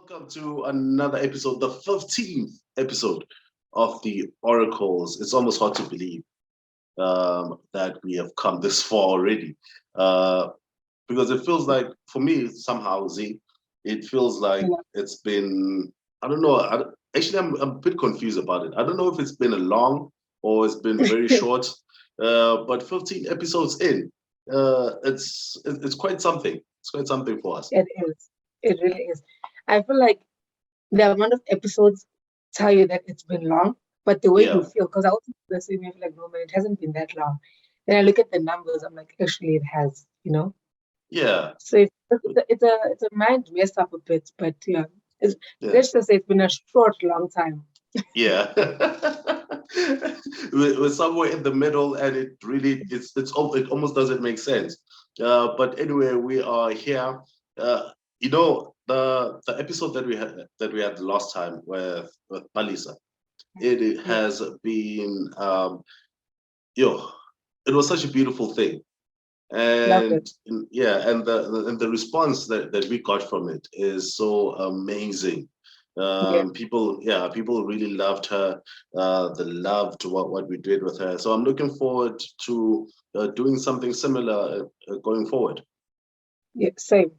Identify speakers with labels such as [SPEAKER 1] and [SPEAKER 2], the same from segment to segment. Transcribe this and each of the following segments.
[SPEAKER 1] welcome to another episode, the 15th episode of the Oracles. It's almost hard to believe that we have come this far already, uh, because it feels like, for me, somehow, Z, it feels like
[SPEAKER 2] Yeah.
[SPEAKER 1] it's been, I don't know, actually, I'm a bit confused about it. I don't know if it's been a long or it's been very short, but 15 episodes in, it's quite something. It's quite something for us.
[SPEAKER 2] It is. It really is. I feel like the amount of episodes tell you that it's been long, but the way you
[SPEAKER 1] Yeah,
[SPEAKER 2] feel, because I also feel the same way, I feel like, no, man, it hasn't been that long. Then I look at the numbers, I'm like, actually, it has.
[SPEAKER 1] yeah.
[SPEAKER 2] So it's a mind mess up a bit, but yeah, it's,
[SPEAKER 1] Yeah,
[SPEAKER 2] let's just say it's been a short, long time.
[SPEAKER 1] yeah. We're somewhere in the middle, and it almost doesn't make sense. But anyway, we are here. The episode that we had the last time with Palisa, it
[SPEAKER 2] Yeah,
[SPEAKER 1] has been yo, it was such a beautiful thing.
[SPEAKER 2] loved
[SPEAKER 1] And
[SPEAKER 2] it.
[SPEAKER 1] yeah, and the response that we got from it is so amazing.
[SPEAKER 2] Yeah.
[SPEAKER 1] People really loved her. They loved what we did with her. So I'm looking forward to doing something similar going forward.
[SPEAKER 2] Yeah, same,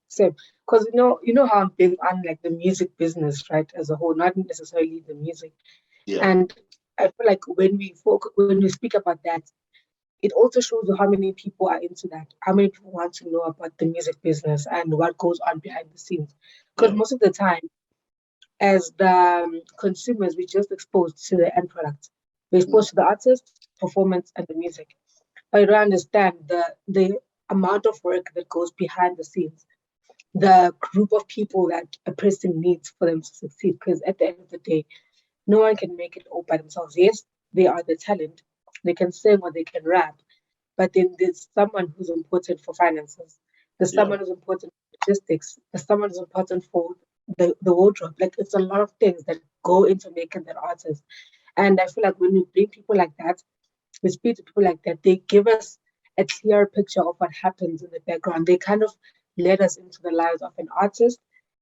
[SPEAKER 2] same. Because you know how I'm big on like the music business, right, as a whole, not necessarily the music.
[SPEAKER 1] Yeah,
[SPEAKER 2] And I feel like when we speak about that, it also shows you how many people are into that, how many people want to know about the music business and what goes on behind the scenes. Because
[SPEAKER 1] yeah,
[SPEAKER 2] most of the time, as the consumers, we're just exposed to the end product. We're
[SPEAKER 1] mm,
[SPEAKER 2] exposed to the artist, performance, and the music. But you don't understand the amount of work that goes behind the scenes, the group of people that a person needs for them to succeed. Because at the end of the day, no one can make it all by themselves. Yes, they are the talent. They can sing or they can rap, but then there's someone who's important for finances. There's
[SPEAKER 1] yeah.
[SPEAKER 2] someone who's important for logistics. There's someone who's important for the wardrobe. Like it's a lot of things that go into making that artist. And I feel like when we bring people like that, we speak to people like that, they give us a clear picture of what happens in the background. They kind of let us into the lives of an artist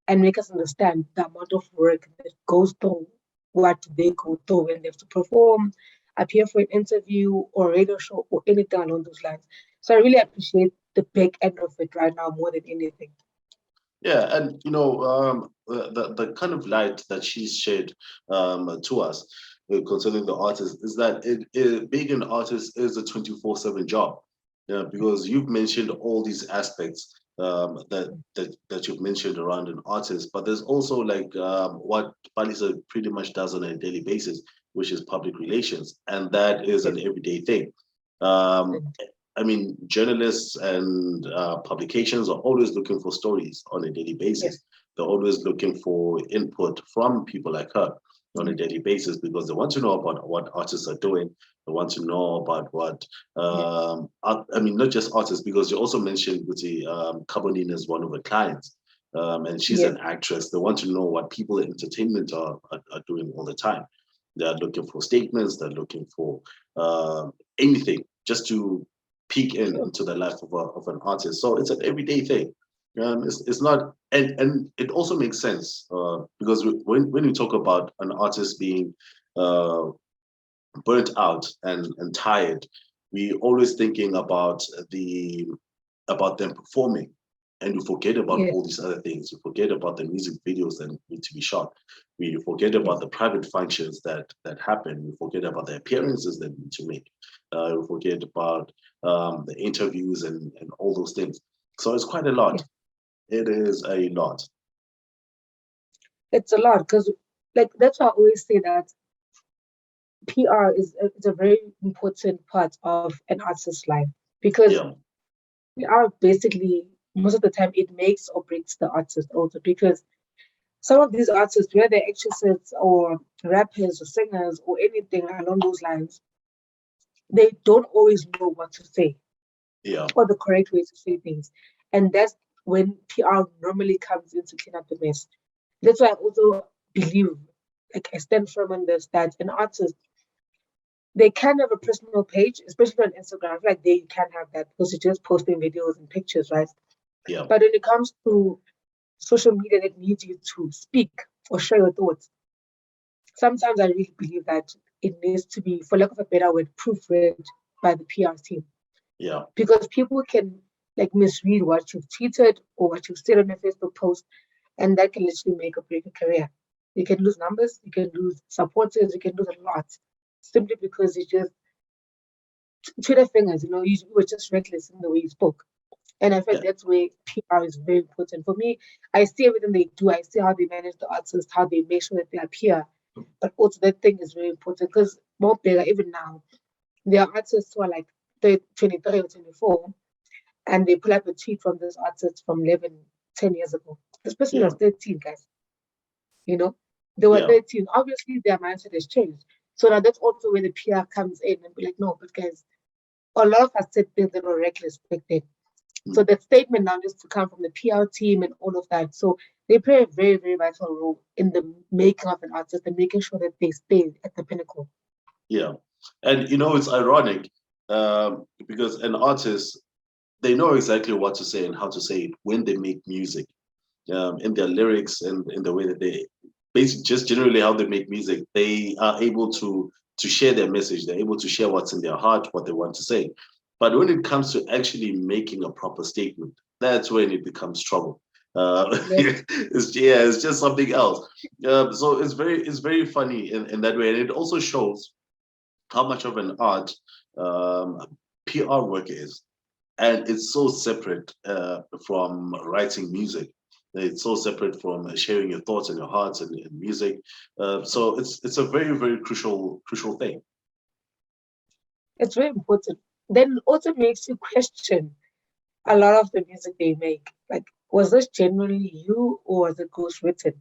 [SPEAKER 2] and make us understand the amount of work that goes through what they go through when they have to perform, appear for an interview or radio show or anything along those lines. So I really appreciate the back end of it right now more than anything.
[SPEAKER 1] Yeah, and the kind of light that she's shed to us concerning the artist is that being an artist is a 24/7 job. Yeah, because you've mentioned all these aspects that you've mentioned around an artist, but there's also like what Palisa pretty much does on a daily basis, which is public relations, and that is
[SPEAKER 2] Yes.
[SPEAKER 1] an everyday thing. Um,
[SPEAKER 2] Mm.
[SPEAKER 1] I mean, journalists and publications are always looking for stories on a daily basis.
[SPEAKER 2] Yes.
[SPEAKER 1] They're always looking for input from people like her on a
[SPEAKER 2] Mhm.
[SPEAKER 1] daily basis because they want to know about what artists are doing. They want to know about what,
[SPEAKER 2] Yeah.
[SPEAKER 1] I mean, not just artists, because you also mentioned Guti Carbonine is one of the clients, and she's
[SPEAKER 2] Yes.
[SPEAKER 1] an actress. They want to know what people in entertainment are doing all the time. They're looking for statements. They're looking for anything just to peek
[SPEAKER 2] Sure.
[SPEAKER 1] into the life of an artist. So it's an everyday thing. It's not, and it also makes sense because when you talk about an artist being uh, burnt out and tired, we always thinking the about them performing, and you forget about
[SPEAKER 2] Yes.
[SPEAKER 1] all these other things. You forget about the music videos that need to be shot. We forget about
[SPEAKER 2] Yes.
[SPEAKER 1] the private functions that happen. We forget about the appearances that we need to make. We forget about the interviews and all those things. So it's quite a lot.
[SPEAKER 2] Yes.
[SPEAKER 1] It is a lot.
[SPEAKER 2] It's a lot because, like, that's why I always say that PR is a very important part of an artist's life because
[SPEAKER 1] Yeah,
[SPEAKER 2] PR basically most of the time it makes or breaks the artist also because some of these artists, whether actresses or rappers or singers or anything along those lines, they don't always know what to say
[SPEAKER 1] yeah,
[SPEAKER 2] or the correct way to say things. And that's when PR normally comes in to clean up the mess. That's why I also believe, like I stand firm on this, that an artist they can have a personal page, especially on Instagram. I feel like they can have that because you're just posting videos and pictures, right?
[SPEAKER 1] yeah,
[SPEAKER 2] But when it comes to social media that needs you to speak or share your thoughts. Sometimes I really believe that it needs to be, for lack of a better word, proofread by the PR team,
[SPEAKER 1] Yeah,
[SPEAKER 2] because people can like misread what you've tweeted or what you've said on a Facebook post, and that can literally make or break a career. You can lose numbers, you can lose supporters, you can lose a lot simply because you just Twitter fingers, you were just reckless in the way you spoke. And I feel
[SPEAKER 1] yeah,
[SPEAKER 2] that's where PR is very important. For me, I see everything they do. I see how they manage the artists, how they make sure that they appear. But also that thing is very important because more bigger, even now, there are artists who are like 23 or 24, and they pull up a tweet from this artist from 11, 10 years ago. This person
[SPEAKER 1] yeah,
[SPEAKER 2] was 13, guys. You know, they were
[SPEAKER 1] yeah,
[SPEAKER 2] 13. Obviously, their mindset has changed. So now that's also where the PR comes in and be like, no, but guys, a lot of us said things that were reckless back then. So
[SPEAKER 1] mm,
[SPEAKER 2] that statement now needs to come from the PR team and all of that. So they play a very, very vital role in the making of an artist and making sure that they stay at the pinnacle.
[SPEAKER 1] yeah. And it's ironic, because an artist, they know exactly what to say and how to say it when they make music, in their lyrics and in the way that they basically just generally how they make music. They are able to share their message. They're able to share what's in their heart, what they want to say. But when it comes to actually making a proper statement, that's when it becomes trouble.
[SPEAKER 2] Yes,
[SPEAKER 1] It's just something else. So it's very funny in that way, and it also shows how much of an art, um, PR work is, and it's so separate, from writing music. It's so separate from sharing your thoughts and your hearts and music. So it's a very very crucial thing.
[SPEAKER 2] it's very important. Then it also makes you question a lot of the music they make. Like, was this genuinely you or was it ghostwritten?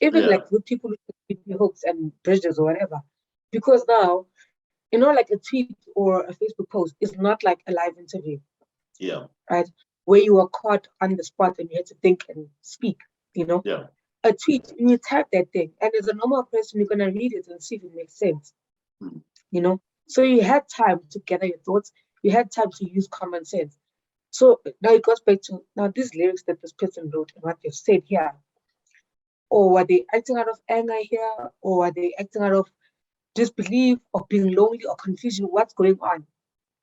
[SPEAKER 2] Even
[SPEAKER 1] Yeah,
[SPEAKER 2] like with people who do hooks and bridges or whatever. Because now, like a tweet or a Facebook post is not like a live interview,
[SPEAKER 1] yeah,
[SPEAKER 2] right? Where you were caught on the spot and you had to think and speak, you know?
[SPEAKER 1] yeah,
[SPEAKER 2] A tweet, you type that thing, and as a normal person, you're gonna read it and see if it makes sense,
[SPEAKER 1] mm,
[SPEAKER 2] you know? So you had time to gather your thoughts, you had time to use common sense. So now it goes back to now these lyrics that this person wrote and what they've said here, or were they acting out of anger here, or are they acting out of disbelief or being lonely or confusion? What's going on?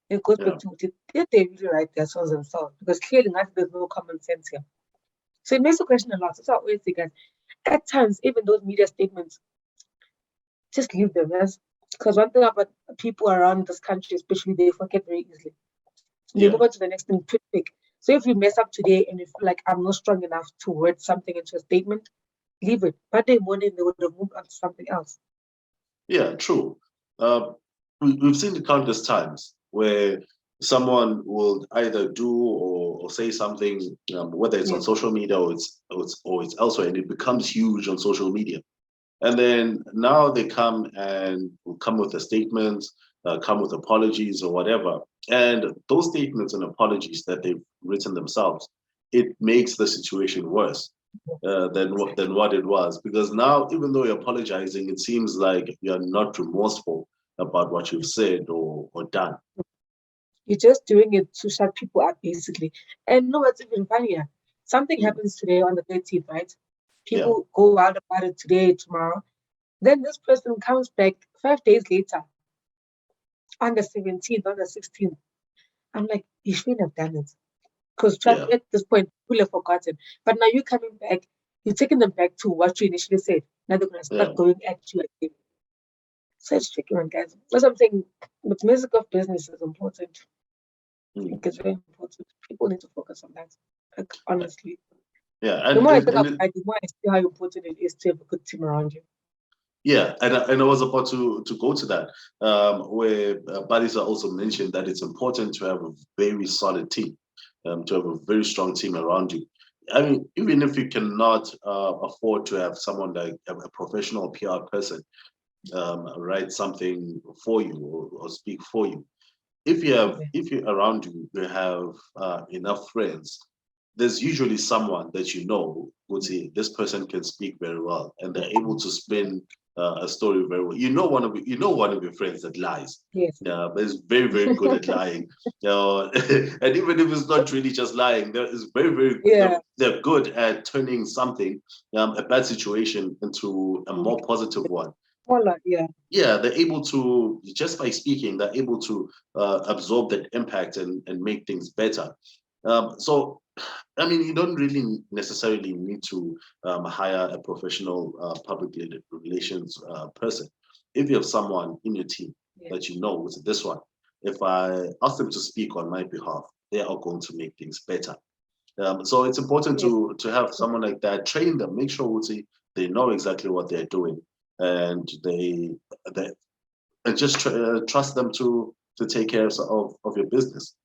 [SPEAKER 2] It goes
[SPEAKER 1] yeah,
[SPEAKER 2] back to did they really write their songs themselves? Because clearly not, there's no common sense here. So it makes you question a lot. So I always think that at times, even those media statements, just leave them as because one thing about people around this country, especially, they forget very easily. They
[SPEAKER 1] yeah,
[SPEAKER 2] move on to the next thing pretty quick. So if you mess up today and you feel like I'm not strong enough to word something into a statement, leave it. Monday morning they would have moved on to something else.
[SPEAKER 1] yeah. True. Uh, we've seen it countless times where someone will either do or say something, whether it's
[SPEAKER 2] Yeah.
[SPEAKER 1] on social media or it's elsewhere, and it becomes huge on social media. And then now they come and will come with a statement, come with apologies or whatever. And those statements and apologies that they've written themselves, it makes the situation worse, than what it was. Because now, even though you're apologizing, it seems like you're not remorseful about what you've said or done.
[SPEAKER 2] You're just doing it to shut people up, basically. And no, what's even funnier? Something
[SPEAKER 1] Mm,
[SPEAKER 2] happens today on the 13th, right?
[SPEAKER 1] yeah,
[SPEAKER 2] People go out about it today, tomorrow. Then this person comes back 5 days later, on the 17th, on the 16th. I'm like, you shouldn't have done it. Because trust
[SPEAKER 1] yeah,
[SPEAKER 2] me, at this point, people have forgotten. But now you're coming back, you're taking them back to what you initially said. Now they're going to
[SPEAKER 1] yeah.
[SPEAKER 2] start going at you again. So it's tricky one, guys. That's something with music of business is important.
[SPEAKER 1] Mm.
[SPEAKER 2] Like, it's very important. People need to focus on that. Like, honestly.
[SPEAKER 1] Yeah,
[SPEAKER 2] The
[SPEAKER 1] and
[SPEAKER 2] more I
[SPEAKER 1] and,
[SPEAKER 2] think
[SPEAKER 1] and
[SPEAKER 2] about
[SPEAKER 1] it,
[SPEAKER 2] it, the more I see how important it is to have a good team around you.
[SPEAKER 1] yeah, and I was about to go to that, where Balisa also mentioned that it's important to have a very solid team, to have a very strong team around you. I mean, even if you cannot afford to have someone like a professional PR person, write something for you or speak for you,
[SPEAKER 2] Yeah.
[SPEAKER 1] if you around you you have enough friends, there's usually someone that would say this person can speak very well, and they're able to spin a story very well. You know one of your friends that lies.
[SPEAKER 2] Yes.
[SPEAKER 1] Yeah, but is very, very good at lying. And even if it's not really just lying,
[SPEAKER 2] Yeah.
[SPEAKER 1] they're good at turning something, a bad situation, into a more positive one.
[SPEAKER 2] Voila, yeah.
[SPEAKER 1] Yeah, they're able to, just by speaking, they're able to absorb that impact and make things better. So, I mean, you don't really necessarily need to hire a professional public relations person. If you have someone in your team
[SPEAKER 2] Yeah.
[SPEAKER 1] that you know, with this one, if I ask them to speak on my behalf, they are going to make things better. So it's important
[SPEAKER 2] Yes.
[SPEAKER 1] to have someone like that, train them, make sure they know exactly what they're doing, and they and just trust them to take care of your business.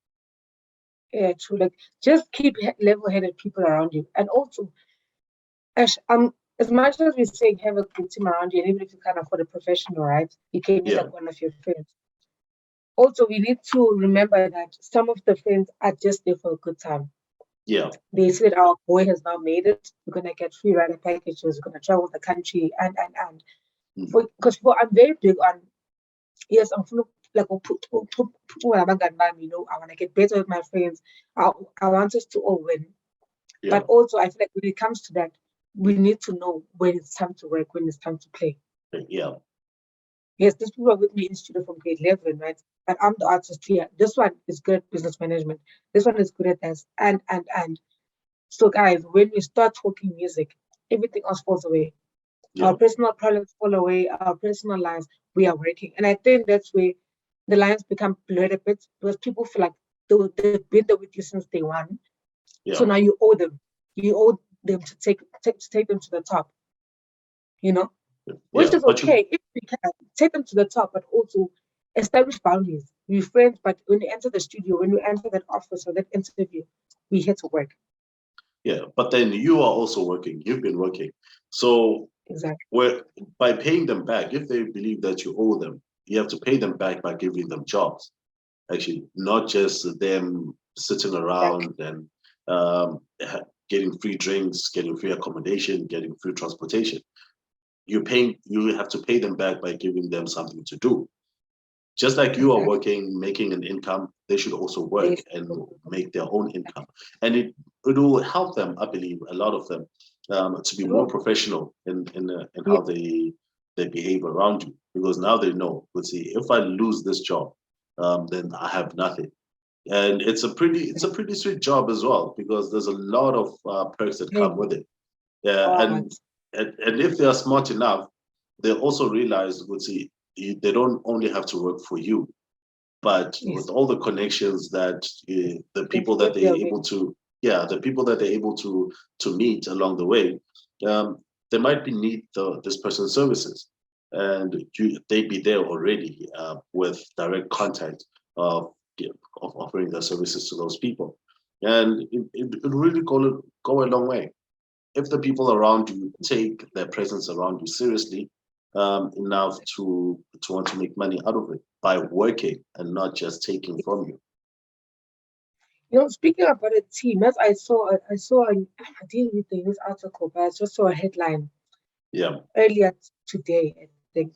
[SPEAKER 2] Yeah, true. Like just keep level-headed people around you. And also, as much as we're saying have a good team around you, and even if you can't afford a professional, right? You can use
[SPEAKER 1] Yeah,
[SPEAKER 2] like one of your friends. Also, we need to remember that some of the friends are just there for a good time.
[SPEAKER 1] yeah,
[SPEAKER 2] They said our boy has now made it. We're gonna get free rider packages. We're gonna travel the country and
[SPEAKER 1] mhm,
[SPEAKER 2] because I'm very big on yes, I'm full of like you know, I want to get better with my friends. I want us to all win.
[SPEAKER 1] yeah,
[SPEAKER 2] But also, I feel like when it comes to that, we need to know when it's time to work, when it's time to play.
[SPEAKER 1] yeah,
[SPEAKER 2] Yes, these people are with me in studio from grade 11, right? But I'm the artist here. This one is good at business management. This one is good at this. And. So, guys, when we start talking music, everything else falls away. Our
[SPEAKER 1] yeah,
[SPEAKER 2] personal problems fall away, our personal lives, we are working. And I think that's where the lines become blurred a bit because people feel like they've been there with you since day one. So
[SPEAKER 1] yeah,
[SPEAKER 2] now you owe them. You owe them to take them to the top, you know, which
[SPEAKER 1] yeah.
[SPEAKER 2] is okay if we can take them to the top, but also establish boundaries. We're friends, but when you enter the studio, when you enter that office or that interview, we here to work.
[SPEAKER 1] Yeah. But then you are also working. You've been working. So
[SPEAKER 2] Exactly.
[SPEAKER 1] where by paying them back, if they believe that you owe them, you have to pay them back by giving them jobs. Actually, not just them sitting
[SPEAKER 2] Exactly.
[SPEAKER 1] around and um, getting free drinks, getting free accommodation, getting free transportation. You have to pay them back by giving them something to do. Just like you are
[SPEAKER 2] Exactly.
[SPEAKER 1] working, making an income, they should also work
[SPEAKER 2] They
[SPEAKER 1] and make their own income. And it will help them, I believe, a lot of them, to be more
[SPEAKER 2] should.
[SPEAKER 1] professional in
[SPEAKER 2] Yeah.
[SPEAKER 1] how they behave around you. Because now they know, let's see, if I lose this job, then I have nothing. And it's a pretty sweet job as well, because there's a lot of perks that come
[SPEAKER 2] Heavy.
[SPEAKER 1] with it. Yeah,
[SPEAKER 2] But
[SPEAKER 1] and if they are smart enough, they also realize, let's see, they don't only have to work for you, but with
[SPEAKER 2] yes,
[SPEAKER 1] all the connections that the
[SPEAKER 2] they've
[SPEAKER 1] people that
[SPEAKER 2] worked their
[SPEAKER 1] they're
[SPEAKER 2] way.
[SPEAKER 1] able to, yeah, the people that they're able to meet along the way, um, they might be need this person's services, and they'd be there already with direct contact of of offering their services to those people, and it really go a long way if the people around you take their presence around you seriously, enough to want to make money out of it by working and not just taking from you.
[SPEAKER 2] You know, speaking about a team, as I saw, I didn't read the news article, but I just saw a headline
[SPEAKER 1] Yeah,
[SPEAKER 2] earlier today. I think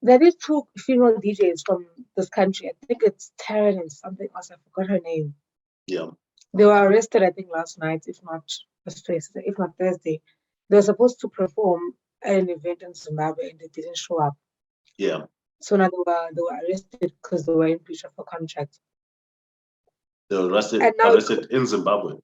[SPEAKER 2] there is two female DJs from this country. I think it's Taryn and something else. I forgot her name.
[SPEAKER 1] yeah,
[SPEAKER 2] They were arrested, I think, last night, if not Thursday. They were supposed to perform at an event in Zimbabwe and they didn't show up.
[SPEAKER 1] yeah.
[SPEAKER 2] So now they were arrested because they were in breach of a contract.
[SPEAKER 1] They were
[SPEAKER 2] And now
[SPEAKER 1] arrested in Zimbabwe.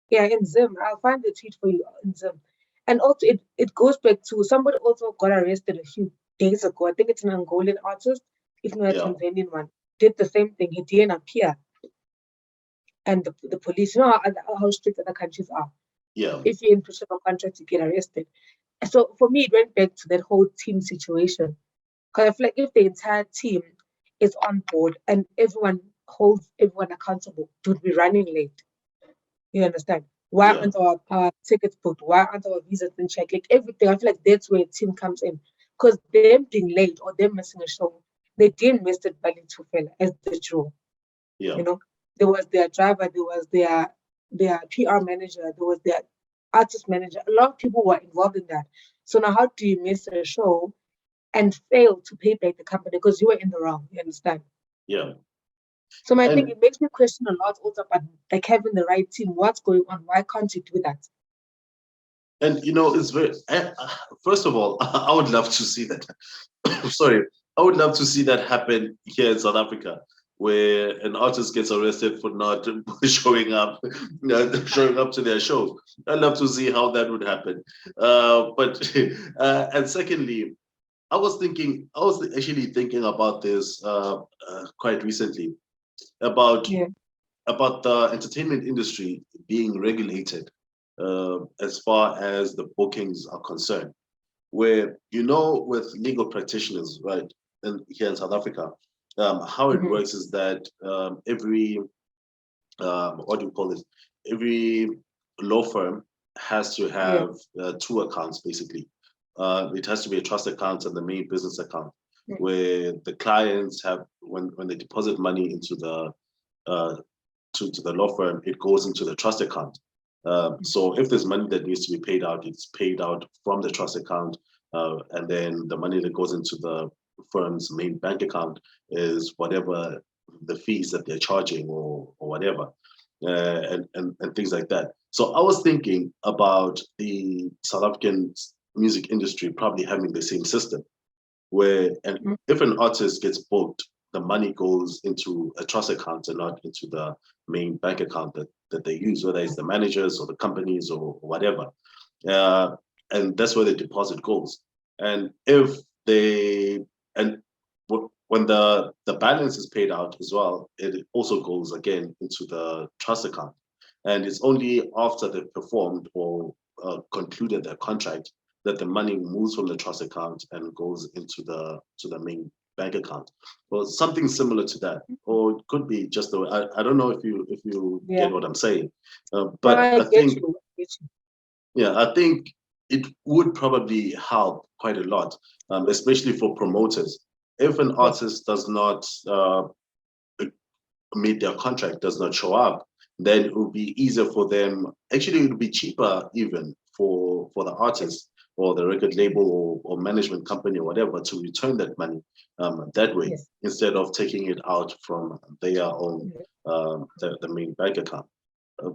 [SPEAKER 2] yeah, in Zim. I'll find the tweet for you in Zim. And also, it goes back to somebody also got arrested a few days ago. I think it's an Angolan artist, if not a
[SPEAKER 1] Yeah,
[SPEAKER 2] Tanzanian one. Did the same thing. He didn't appear. And the police, you know how strict other countries are.
[SPEAKER 1] yeah,
[SPEAKER 2] If you're in pursuit of contract, you get arrested. So for me, it went back to that whole team situation. Because I feel like if the entire team is on board and everyone holds everyone accountable, to be running late. You understand? Why
[SPEAKER 1] yeah,
[SPEAKER 2] aren't our tickets booked? Why aren't our visas in check? Like everything. I feel like that's where a team comes in. Because them being late or them missing a show, they didn't miss it by two fella as the draw.
[SPEAKER 1] yeah,
[SPEAKER 2] You know, there was their driver, there was their PR manager, there was their artist manager. A lot of people were involved in that. So now how do you miss a show and fail to pay back the company because you were in the wrong? You understand?
[SPEAKER 1] Yeah.
[SPEAKER 2] So I think
[SPEAKER 1] And
[SPEAKER 2] it makes me question a lot also about like having the right team. What's going on? Why can't you do that?
[SPEAKER 1] it's very. First of all, I would love to see that. Sorry, I would love to see that happen here in South Africa, where an artist gets arrested for not showing up, showing up to their show. I'd love to see how that would happen. But and secondly, I was actually thinking about this quite recently about
[SPEAKER 2] Yeah.
[SPEAKER 1] the entertainment industry being regulated as far as the bookings are concerned. Where with legal practitioners, right, and here in South Africa, how it
[SPEAKER 2] Mm-hmm.
[SPEAKER 1] works is that every what do you call it? Every law firm has to
[SPEAKER 2] Yeah.
[SPEAKER 1] have two accounts basically. It has to be a trust account and the main business account,
[SPEAKER 2] Mm.
[SPEAKER 1] where the clients have when they deposit money into the uh, to the law firm, it goes into the trust account. So if there's money that needs to be paid out, it's paid out from the trust account, and then the money that goes into the firm's main bank account is whatever the fees that they're charging or whatever, and things like that. So I was thinking about the South African music industry probably having the same system where and
[SPEAKER 2] Mm.
[SPEAKER 1] if an artist gets booked, the money goes into a trust account and not into the main bank account that they use, whether it's the managers or the companies or whatever. Uh, and that's where the deposit goes. And if they and when the balance is paid out as well, it also goes again into the trust account. And it's only after they've performed or concluded their contract that the money moves from the trust account and goes into the main bank account. Well, something similar to that, or it could be just the way. I don't know if you
[SPEAKER 2] Yeah.
[SPEAKER 1] get what I'm saying,
[SPEAKER 2] No,
[SPEAKER 1] but
[SPEAKER 2] I
[SPEAKER 1] I
[SPEAKER 2] get
[SPEAKER 1] think
[SPEAKER 2] you. I get you.
[SPEAKER 1] yeah, I think it would probably help quite a lot, especially for promoters. If an
[SPEAKER 2] Yes.
[SPEAKER 1] artist does not meet their contract, does not show up, then it would be easier for them. Actually, it would be cheaper even for the
[SPEAKER 2] Yes.
[SPEAKER 1] artist or the record label or management company or whatever to return that money that way
[SPEAKER 2] Yes.
[SPEAKER 1] instead of taking it out from their own
[SPEAKER 2] Yeah.
[SPEAKER 1] the main bank account. Uh, I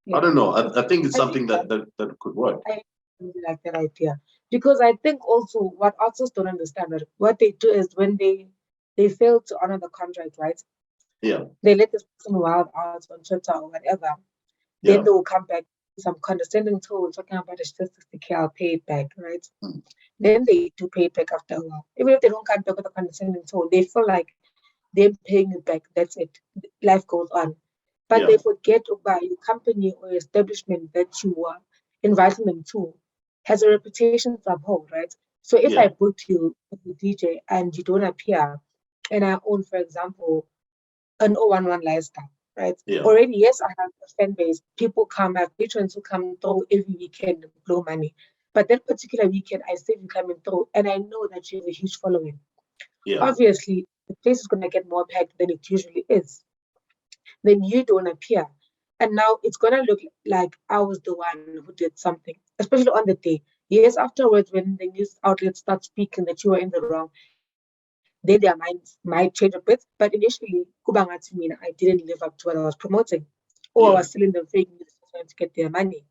[SPEAKER 2] Yeah.
[SPEAKER 1] don't know. I think it's
[SPEAKER 2] I think
[SPEAKER 1] something that could work.
[SPEAKER 2] I really like that idea because I think also what artists don't understand that what they do is when they fail to honor the contract, right?
[SPEAKER 1] Yeah,
[SPEAKER 2] They let this person wild out on Twitter or whatever. Then
[SPEAKER 1] yeah,
[SPEAKER 2] they will come back with some condescending tone talking about it's just 60K, I'll pay it back, right?
[SPEAKER 1] mm,
[SPEAKER 2] Then they do pay it back after a while. Even if they don't come back with a condescending tone, they feel like they're paying it back. That's it. Life goes on. But
[SPEAKER 1] yeah,
[SPEAKER 2] they forget about your company or your establishment that you are inviting them to has a reputation to uphold, right? So if I
[SPEAKER 1] yeah,
[SPEAKER 2] book you as a DJ and you don't appear, and I own, for example, an 011 lifestyle, right?
[SPEAKER 1] yeah,
[SPEAKER 2] Already, yes, I have a fan base. People come, I have patrons who come through every weekend and blow money. But that particular weekend, I see you coming through, and I know that you have a huge following.
[SPEAKER 1] yeah,
[SPEAKER 2] Obviously, the place is going to get more packed than it usually is. Then you don't appear. And now it's going to look like I was the one who did something, especially on the day. Years afterwards, when the news outlets start speaking that you were in the wrong, then their minds might change a bit. But initially, Kubanga to me, I didn't live up to what I was promoting, or I
[SPEAKER 1] yeah,
[SPEAKER 2] was selling them fake news trying to get their money.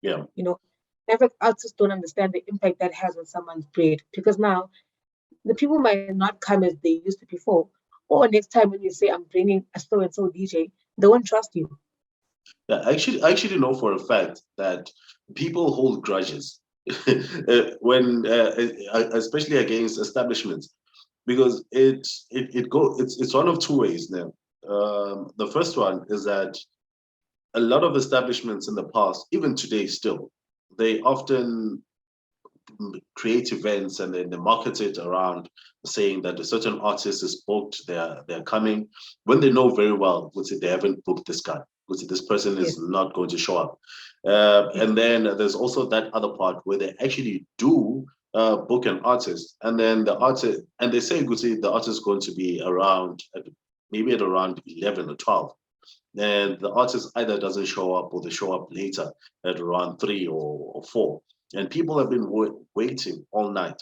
[SPEAKER 1] yeah.
[SPEAKER 2] You know, in fact, artists don't understand the impact that has on someone's brain because now the people might not come as they used to before. Or next time when you say I'm bringing a so and so DJ, they won't trust you.
[SPEAKER 1] Yeah, I actually know for a fact that people hold grudges when, especially against establishments, because it's one of two ways now. The first one is that a lot of establishments in the past, even today still, they often create events and then they market it around saying that a certain artist is booked, they're coming, when they know very well, would say they haven't booked this guy, would say this person is
[SPEAKER 2] Yes,
[SPEAKER 1] not going to show up.
[SPEAKER 2] yes,
[SPEAKER 1] And then there's also that other part where they actually do book an artist, and then the artist, and they say, good, say the artist is going to be around, maybe at around 11 or 12. And the artist either doesn't show up or they show up later at around 3 or 4. and people have been waiting all night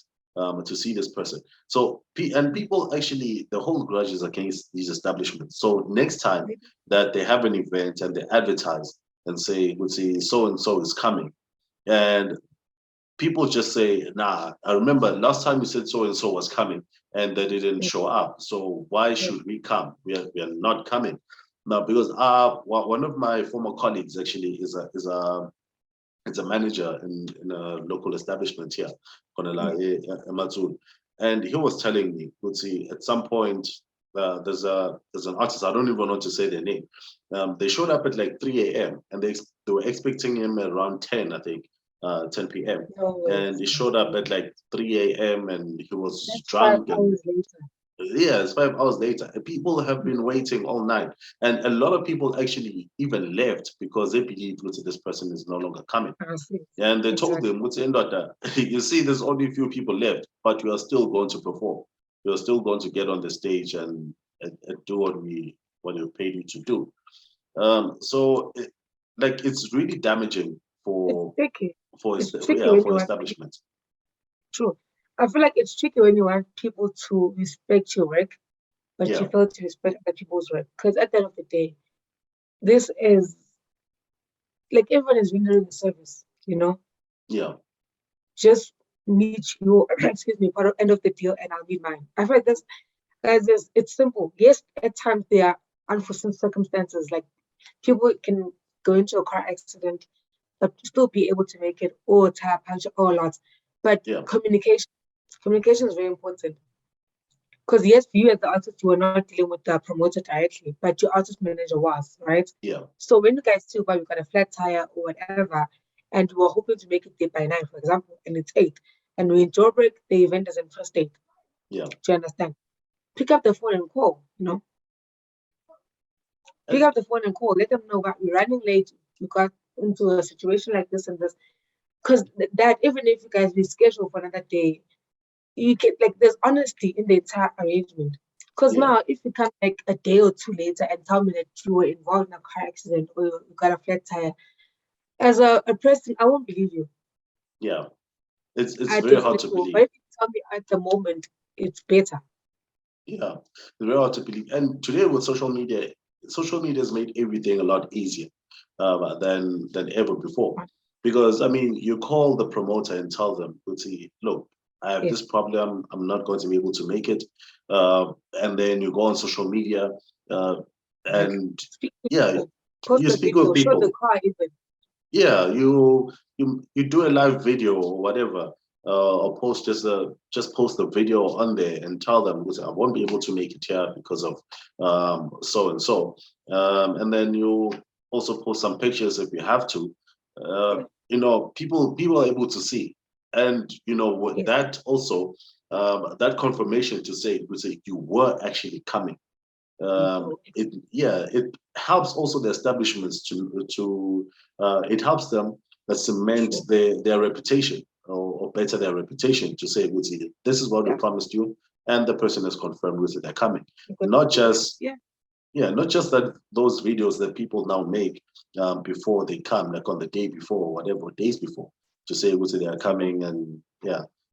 [SPEAKER 1] to see this person. So and people actually the whole grudge is against these establishments. So next time that they have an event and they advertise and say, would say so and so is coming, and people just say, nah, I remember last time you said so and so was coming and they didn't show up. So why should we come? We are not coming. Now, because one of my former colleagues actually is a manager in a local establishment here, Amazon. And he was telling me, let's see, at some point, there's an artist, I don't even want to say their name. They showed up at like 3 a.m. and they were expecting him around 10, I think, 10 p.m.
[SPEAKER 2] No,
[SPEAKER 1] And he showed up at like 3 a.m. and he was
[SPEAKER 2] that's
[SPEAKER 1] drunk
[SPEAKER 2] 5 hours later.
[SPEAKER 1] yeah, it's 5 hours later. And people have been waiting all night. And a lot of people actually even left because they believe this person is no longer coming. And they told them, you see, there's only a few people left, but you are still going to perform. You're still going to get on the stage and do what we paid you to do. It's really damaging for
[SPEAKER 2] tricky. It's tricky
[SPEAKER 1] yeah,
[SPEAKER 2] when
[SPEAKER 1] for
[SPEAKER 2] you want
[SPEAKER 1] establishments.
[SPEAKER 2] True. I feel like it's tricky when you want people to respect your work, but
[SPEAKER 1] Yeah,
[SPEAKER 2] you fail to respect other people's work. Because at the end of the day, this is like everyone is rendering the service, you know?
[SPEAKER 1] yeah,
[SPEAKER 2] Just meet your excuse me, part of end of the deal and I'll meet mine. I feel like this guys it's simple. Yes, at times there are unforeseen circumstances, like people can go into a car accident but still be able to make it or tire punch or a lot. But
[SPEAKER 1] yeah,
[SPEAKER 2] communication is very important. Because yes, you as the artist, you are not dealing with the promoter directly, but your artist manager was, right?
[SPEAKER 1] yeah,
[SPEAKER 2] So when you guys still got, you got a flat tire or whatever, and you are hoping to make it there by 9, for example, and it's 8, and we jailbreak, the event is in first 8.
[SPEAKER 1] yeah.
[SPEAKER 2] Do you understand? Pick up the phone and call, you know? Pick up the phone and call. Let them know that we're running late. You got into a situation like this and this. Because that, even if you guys reschedule for another day, you get like there's honesty in the entire arrangement. Because
[SPEAKER 1] Yeah.
[SPEAKER 2] now, if you come like a day or two later and tell me that you were involved in a car accident or you got a flat tire, as a person, I won't believe you.
[SPEAKER 1] Yeah, it's
[SPEAKER 2] I
[SPEAKER 1] very hard
[SPEAKER 2] definitely
[SPEAKER 1] to
[SPEAKER 2] will.
[SPEAKER 1] believe.
[SPEAKER 2] But if you tell me at the moment, it's better.
[SPEAKER 1] Yeah, it's very hard to believe. And today with social media has made everything a lot easier than ever before. Because I mean, you call the promoter and tell them, see, look, I have
[SPEAKER 2] Yes.
[SPEAKER 1] this problem. I'm not going to be able to make it. And then you go on social media, and yeah,
[SPEAKER 2] Post
[SPEAKER 1] you
[SPEAKER 2] the
[SPEAKER 1] speak with
[SPEAKER 2] video, show the
[SPEAKER 1] people.
[SPEAKER 2] car even.
[SPEAKER 1] Yeah, you do a live video or whatever, or just post a video on there and tell them, listen, I won't be able to make it here because of so and so, and then you also post some pictures if you have to. People are able to see, and with
[SPEAKER 2] Yes.
[SPEAKER 1] that also that confirmation to say you were actually coming. It helps also the establishments to it helps them cement their reputation or better their reputation to say, this is what we promised you, and the person is confirmed with it, they're coming. Not just not just that those videos that people now make before they come, like on the day before or whatever, days before, to say they are coming, and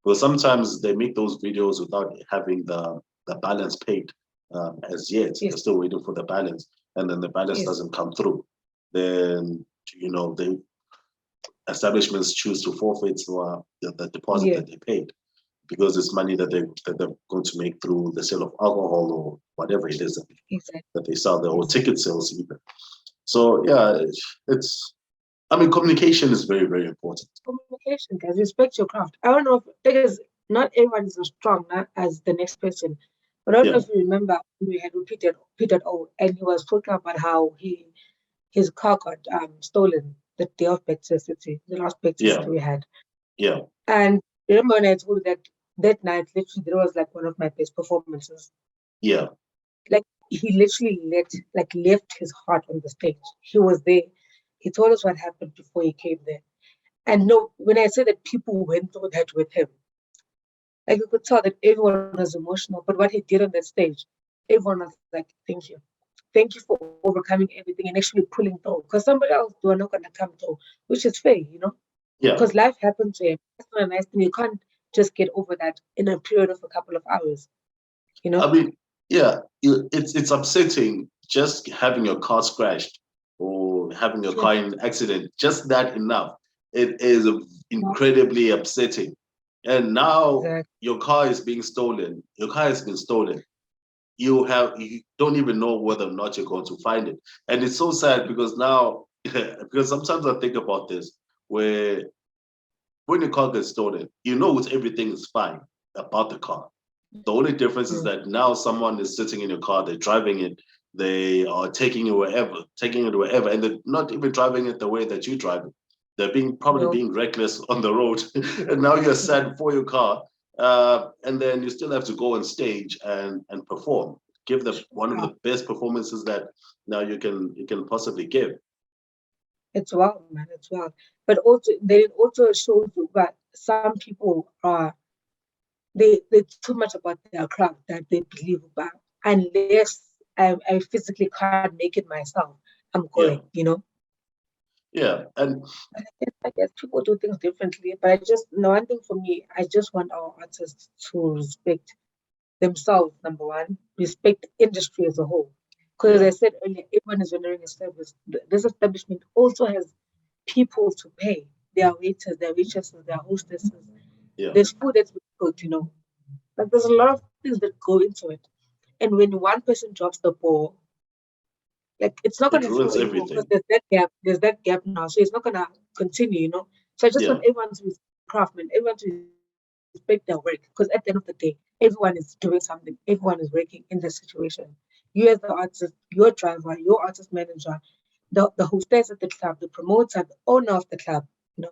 [SPEAKER 1] but sometimes they make those videos without having the balance paid as yet. They're still waiting for the balance, and then the balance doesn't come through. Then the establishments choose to forfeit the deposit that they paid, because it's money that they're going to make through the sale of alcohol or whatever it is that they sell, or ticket sales even. So I mean, communication is very, very important.
[SPEAKER 2] Communication, guys. Respect your craft. I don't know if because not everyone is as strong as the next person. But I don't know if you remember we had repeated Peter O, and he was talking about how his car got stolen the day of back to the city, the last back to the city we had.
[SPEAKER 1] Yeah.
[SPEAKER 2] And remember when I told you that night, literally, that was like one of my best performances.
[SPEAKER 1] Yeah.
[SPEAKER 2] Like he literally left his heart on the stage. He was there. He told us what happened before he came there. And no, when I say that people went through that with him, like you could tell that everyone was emotional. But what he did on that stage, everyone was like, "Thank you, thank you for overcoming everything and actually pulling through." Because somebody else were not going to come through, which is fair,
[SPEAKER 1] Yeah,
[SPEAKER 2] because life happens to him. That's not a nice thing. You can't just get over that in a period of a couple of hours, you know?
[SPEAKER 1] I mean, yeah, it's upsetting just having your car scratched or having your
[SPEAKER 2] Sure.
[SPEAKER 1] car in an accident. Just that enough. It is incredibly upsetting. And now
[SPEAKER 2] Exactly.
[SPEAKER 1] your car is being stolen. Your car has been stolen. You don't even know whether or not you're going to find it. And it's so sad because now because sometimes I think about this, where when your car gets stolen, you know it's everything is fine about the car. The only difference is
[SPEAKER 2] Mm.
[SPEAKER 1] that now someone is sitting in your car, they're driving it, they are taking it wherever, and they're not even driving it the way that you drive it. They're probably
[SPEAKER 2] No.
[SPEAKER 1] being reckless on the road, and now you're sad for your car, and then you still have to go on stage and perform, give the one of
[SPEAKER 2] Wow.
[SPEAKER 1] the best performances that now you can possibly give.
[SPEAKER 2] It's wild, man. It's wild. But also, then it also shows you that some people are they too much about their craft that they believe about. Unless I physically can't make it myself, I'm going.
[SPEAKER 1] Yeah, yeah, and
[SPEAKER 2] I guess people do things differently. But I just one thing for me, I just want our artists to respect themselves. Number one, respect the industry as a whole. Because as
[SPEAKER 1] yeah,
[SPEAKER 2] I said earlier, everyone is rendering a service. This establishment also has people to pay. Their waiters, their waitresses, their hostesses.
[SPEAKER 1] yeah.
[SPEAKER 2] There's food that's being cooked. Like there's a lot of things that go into it. And when one person drops the ball, like it's not
[SPEAKER 1] It
[SPEAKER 2] gonna flow
[SPEAKER 1] ruins
[SPEAKER 2] anymore because
[SPEAKER 1] everything.
[SPEAKER 2] there's that gap. There's that gap now, so it's not gonna continue. So I just want
[SPEAKER 1] Yeah,
[SPEAKER 2] everyone to respect craftsmen, everyone to respect their work, because at the end of the day, everyone is doing something. Everyone is working in this situation. You as the artist, your driver, your artist manager, the hostess at the club, the promoter, the owner of the club, you know,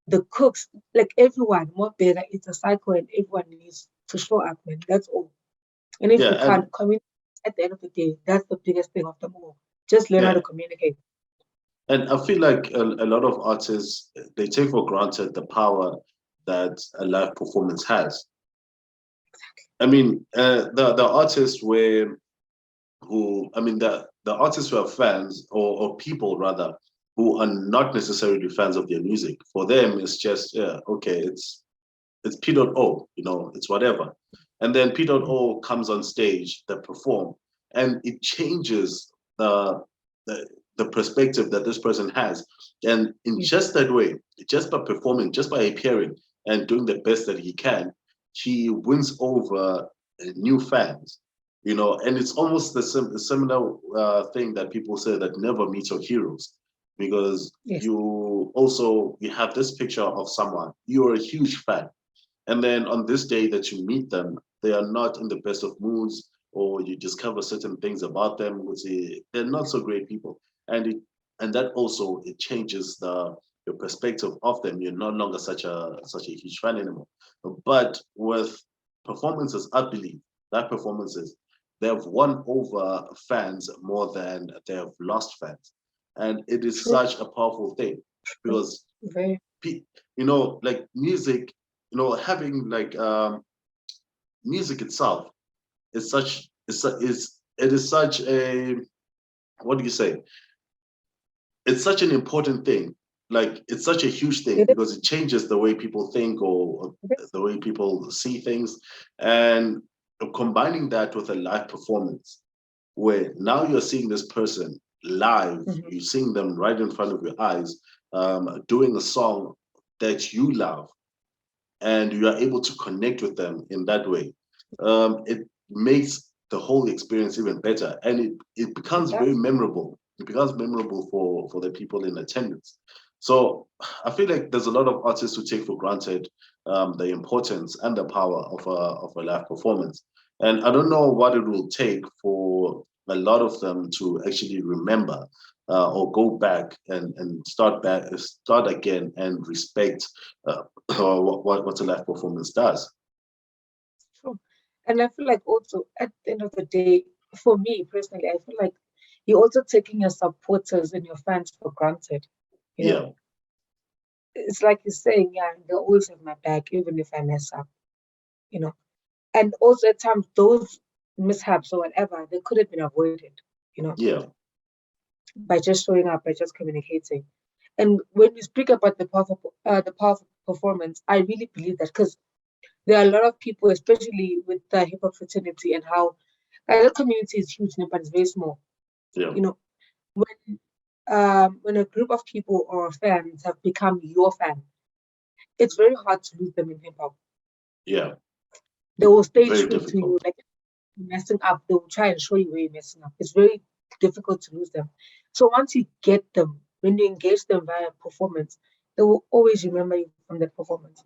[SPEAKER 2] the cooks, like everyone, more better. It's a cycle, and everyone needs to show up, man. That's all. And if
[SPEAKER 1] yeah,
[SPEAKER 2] you
[SPEAKER 1] and
[SPEAKER 2] can't communicate at the end of the day, that's the biggest thing of them all. Just learn how
[SPEAKER 1] yeah.
[SPEAKER 2] to communicate.
[SPEAKER 1] And I feel like a lot of artists they take for granted the power that a live performance has. I mean, the artists where who I mean the artists who are fans or people rather who are not necessarily fans of their music. For them, it's just yeah, okay, it's P.O, it's whatever. And then
[SPEAKER 2] Mm.
[SPEAKER 1] P.O comes on stage, they perform, and it changes the the perspective that this person has. And in
[SPEAKER 2] Yeah.
[SPEAKER 1] just that way, just by performing, just by appearing and doing the best that he can, he wins over new fans. And it's almost the similar thing that people say that never meet your heroes, because
[SPEAKER 2] Yes.
[SPEAKER 1] you have this picture of someone you're a huge fan, and then on this day that you meet them, they are not in the best of moods, or you discover certain things about them, which they're not so great people. And that also it changes your perspective of them. You're no longer such a huge fan anymore. But with performances, I believe that performances they have won over fans more than they have lost fans. And it is
[SPEAKER 2] True.
[SPEAKER 1] such a powerful thing
[SPEAKER 2] True.
[SPEAKER 1] because
[SPEAKER 2] Very.
[SPEAKER 1] like music, having like music itself is such is it is such a what do you say? It's such an important thing. Like it's such a huge thing
[SPEAKER 2] It
[SPEAKER 1] because it changes the way people think or
[SPEAKER 2] is.
[SPEAKER 1] the way people see things, and combining that with a live performance where now you're seeing this person live,
[SPEAKER 2] Mhm.
[SPEAKER 1] you're seeing them right in front of your eyes, doing a song that you love, and you are able to connect with them in that way. It makes the whole experience even better, and it
[SPEAKER 2] It
[SPEAKER 1] becomes very
[SPEAKER 2] does.
[SPEAKER 1] memorable. It becomes memorable for the people in attendance. So I feel like there's a lot of artists who take for granted the importance and the power of a live performance, and I don't know what it will take for a lot of them to actually remember or go back and start again and respect uh, what a live performance does.
[SPEAKER 2] True. And I feel like also at the end of the day, for me personally, I feel like you're also taking your supporters and your fans for granted. You know,
[SPEAKER 1] Yeah,
[SPEAKER 2] it's like you're saying, yeah, they'll always have my back, even if I mess up. You know, and also at times those mishaps or whatever they could have been avoided. You know,
[SPEAKER 1] yeah,
[SPEAKER 2] by just showing up, by just communicating. And when we speak about the powerful performance, I really believe that because there are a lot of people, especially with the hip hop fraternity and how the community is huge, but it's very small.
[SPEAKER 1] Yeah.
[SPEAKER 2] You know, when a group of people or fans have become your fan, it's very hard to lose them in hip hop.
[SPEAKER 1] Yeah.
[SPEAKER 2] They will stay
[SPEAKER 1] Very
[SPEAKER 2] true to you,
[SPEAKER 1] difficult.
[SPEAKER 2] like messing up, they will try and show you where you're messing up. It's very difficult to lose them. So once you get them, when you engage them via performance, they will always remember you from that performance.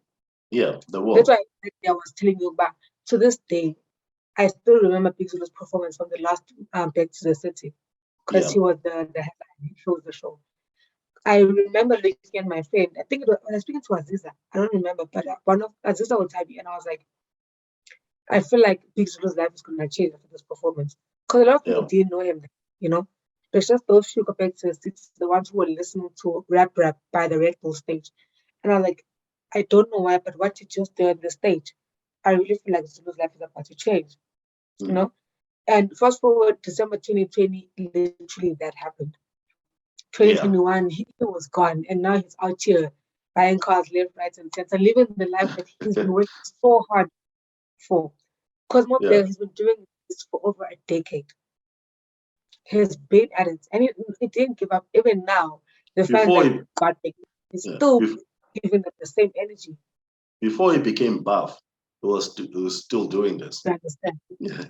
[SPEAKER 1] Yeah, the
[SPEAKER 2] That's
[SPEAKER 1] war.
[SPEAKER 2] why I was telling you about to this day, I still remember Big Zulu's performance from the last Back to the City because
[SPEAKER 1] Yeah.
[SPEAKER 2] he was the headline, he chose the show. I remember looking at my friend, I think it was, when I was speaking to Aziza, I don't remember, but one of Aziza would type me and I was like, I feel like Big Zulu's life is going to change after this performance. Because a lot of people
[SPEAKER 1] Yeah.
[SPEAKER 2] didn't know him, you know? It's just those few compared to the ones who were listening to rap by the Red Bull stage. And I was like, I don't know why, but what you just did on the stage, I really feel like Zulu's life is about to change, you know? And fast forward December 2020, literally that happened.
[SPEAKER 1] Yeah.
[SPEAKER 2] 2021, he was gone, and now he's out here buying cars left, right, and center, living the life that he's been working so hard for. Because
[SPEAKER 1] Yeah.
[SPEAKER 2] he's been doing this for over a decade. He's been at it, and he didn't give up. Even now, the fact
[SPEAKER 1] Before
[SPEAKER 2] that
[SPEAKER 1] he
[SPEAKER 2] got big, he's
[SPEAKER 1] yeah.
[SPEAKER 2] still giving them the same energy.
[SPEAKER 1] Before he became buff, he was still doing this.
[SPEAKER 2] To understand
[SPEAKER 1] Yeah.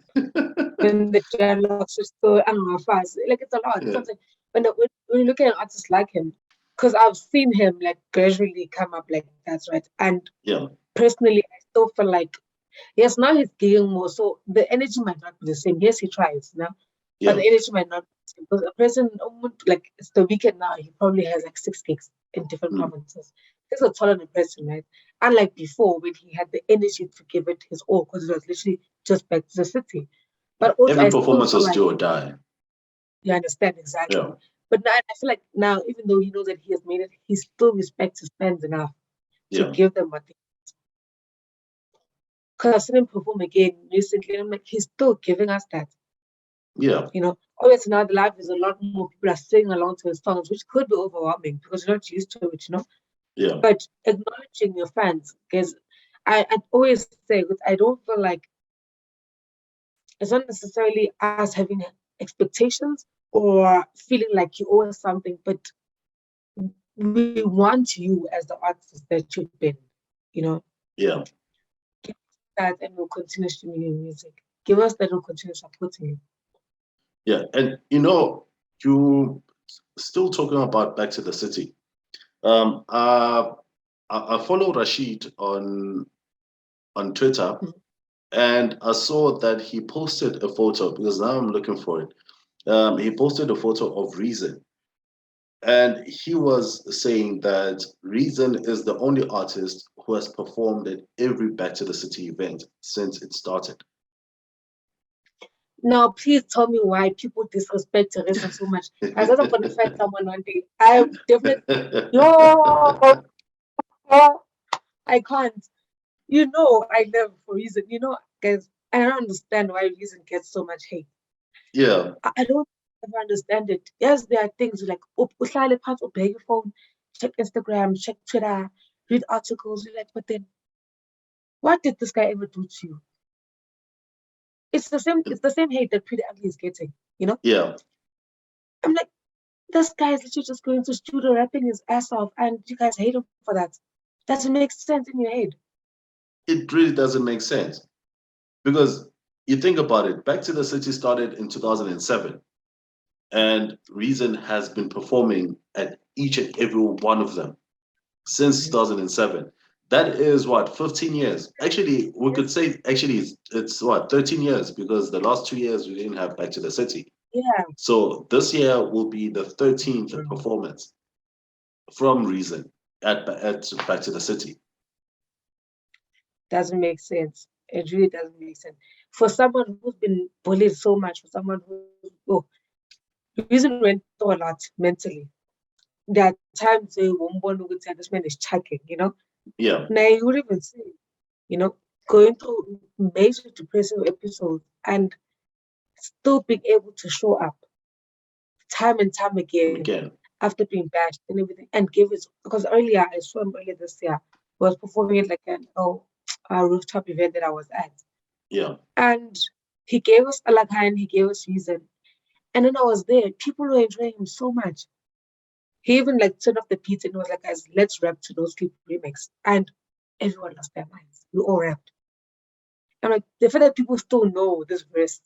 [SPEAKER 2] when the dialogues are still, I don't know, fast. Like it's a lot.
[SPEAKER 1] Yeah.
[SPEAKER 2] Something when you look at an artist like him, because I've seen him like gradually come up like that, right? And
[SPEAKER 1] Yeah.
[SPEAKER 2] personally, I still feel like yes, now he's getting more, so the energy might not be the same. Yes, he tries, you know, but
[SPEAKER 1] Yeah.
[SPEAKER 2] the energy might not be the same. Because a person, like it's the weekend now, he probably has like 6 gigs in different provinces. He's a talented person, right? Unlike before, when he had the energy to give it his all, because it was literally just back to the city. But also,
[SPEAKER 1] Every
[SPEAKER 2] I still
[SPEAKER 1] performance
[SPEAKER 2] feel
[SPEAKER 1] was
[SPEAKER 2] like
[SPEAKER 1] do or die.
[SPEAKER 2] you understand exactly.
[SPEAKER 1] Yeah.
[SPEAKER 2] But now I feel like now, even though he knows that he has made it, he still respects his fans enough to
[SPEAKER 1] Yeah.
[SPEAKER 2] give them what they. Because I've seen him perform again recently, and I'm like, he's still giving us that.
[SPEAKER 1] Yeah.
[SPEAKER 2] You know, obviously now the life is a lot more people are singing along to his songs, which could be overwhelming because you're not used to it, you know.
[SPEAKER 1] Yeah.
[SPEAKER 2] But acknowledging your fans, because I always say, I don't feel like it's not necessarily us having expectations or feeling like you owe us something, but we want you as the artist that you've been, you know.
[SPEAKER 1] Yeah.
[SPEAKER 2] Give us that and we'll continue streaming your music. Give us that and we'll continue supporting you.
[SPEAKER 1] Yeah. And you still talking about Back to the City. I follow Rashid on Twitter, and I saw that he posted a photo because now I'm looking for it. He posted a photo of Reason, and he was saying that Reason is the only artist who has performed at every Back to the City event since it started.
[SPEAKER 2] Now, please tell me why people disrespect Teresa so much. I said I'm gonna find someone one day. I definitely, yo, I can't. You know, I love for Reason. You know, guys, I don't understand why Reason gets so much hate.
[SPEAKER 1] Yeah.
[SPEAKER 2] I don't ever understand it. Yes, there are things like uhlale phansi ubheke your phone, check Instagram, check Twitter, read articles. You're like, but then what did this guy ever do to you? It's the same hate that Pretty Ugly is getting, you know?
[SPEAKER 1] Yeah.
[SPEAKER 2] I'm like, this guy is literally just going to studio rapping his ass off, and you guys hate him for that. Doesn't make sense in your head.
[SPEAKER 1] It really doesn't make sense because you think about it. Back to the City started in 2007, and Reason has been performing at each and every one of them since 2007. That is what, 15 years. Actually, we could say it's what, 13 years, because the last 2 years we didn't have Back to the City.
[SPEAKER 2] Yeah.
[SPEAKER 1] So this year will be the 13th performance from Reason at Back to the City.
[SPEAKER 2] Doesn't make sense. It really doesn't make sense. For someone who's been bullied so much, for someone Reason went through a lot mentally. There are times they won't want to say this man is chucking, you know?
[SPEAKER 1] Yeah.
[SPEAKER 2] Now you would even see, you know, going through major depressive episodes and still being able to show up time and time again.
[SPEAKER 1] Again.
[SPEAKER 2] after being bashed and everything, and gave his, because earlier I saw him earlier this year, he was performing at like a rooftop event that I was at,
[SPEAKER 1] Yeah.
[SPEAKER 2] and he gave us Alakhan, he gave us reason, and then I was there. People were enjoying him so much. He even like turned off the beats and was like, guys, let's rap to those Sleep remix, and everyone lost their minds. We all rapped. I'm like, the fact that people still know this verse,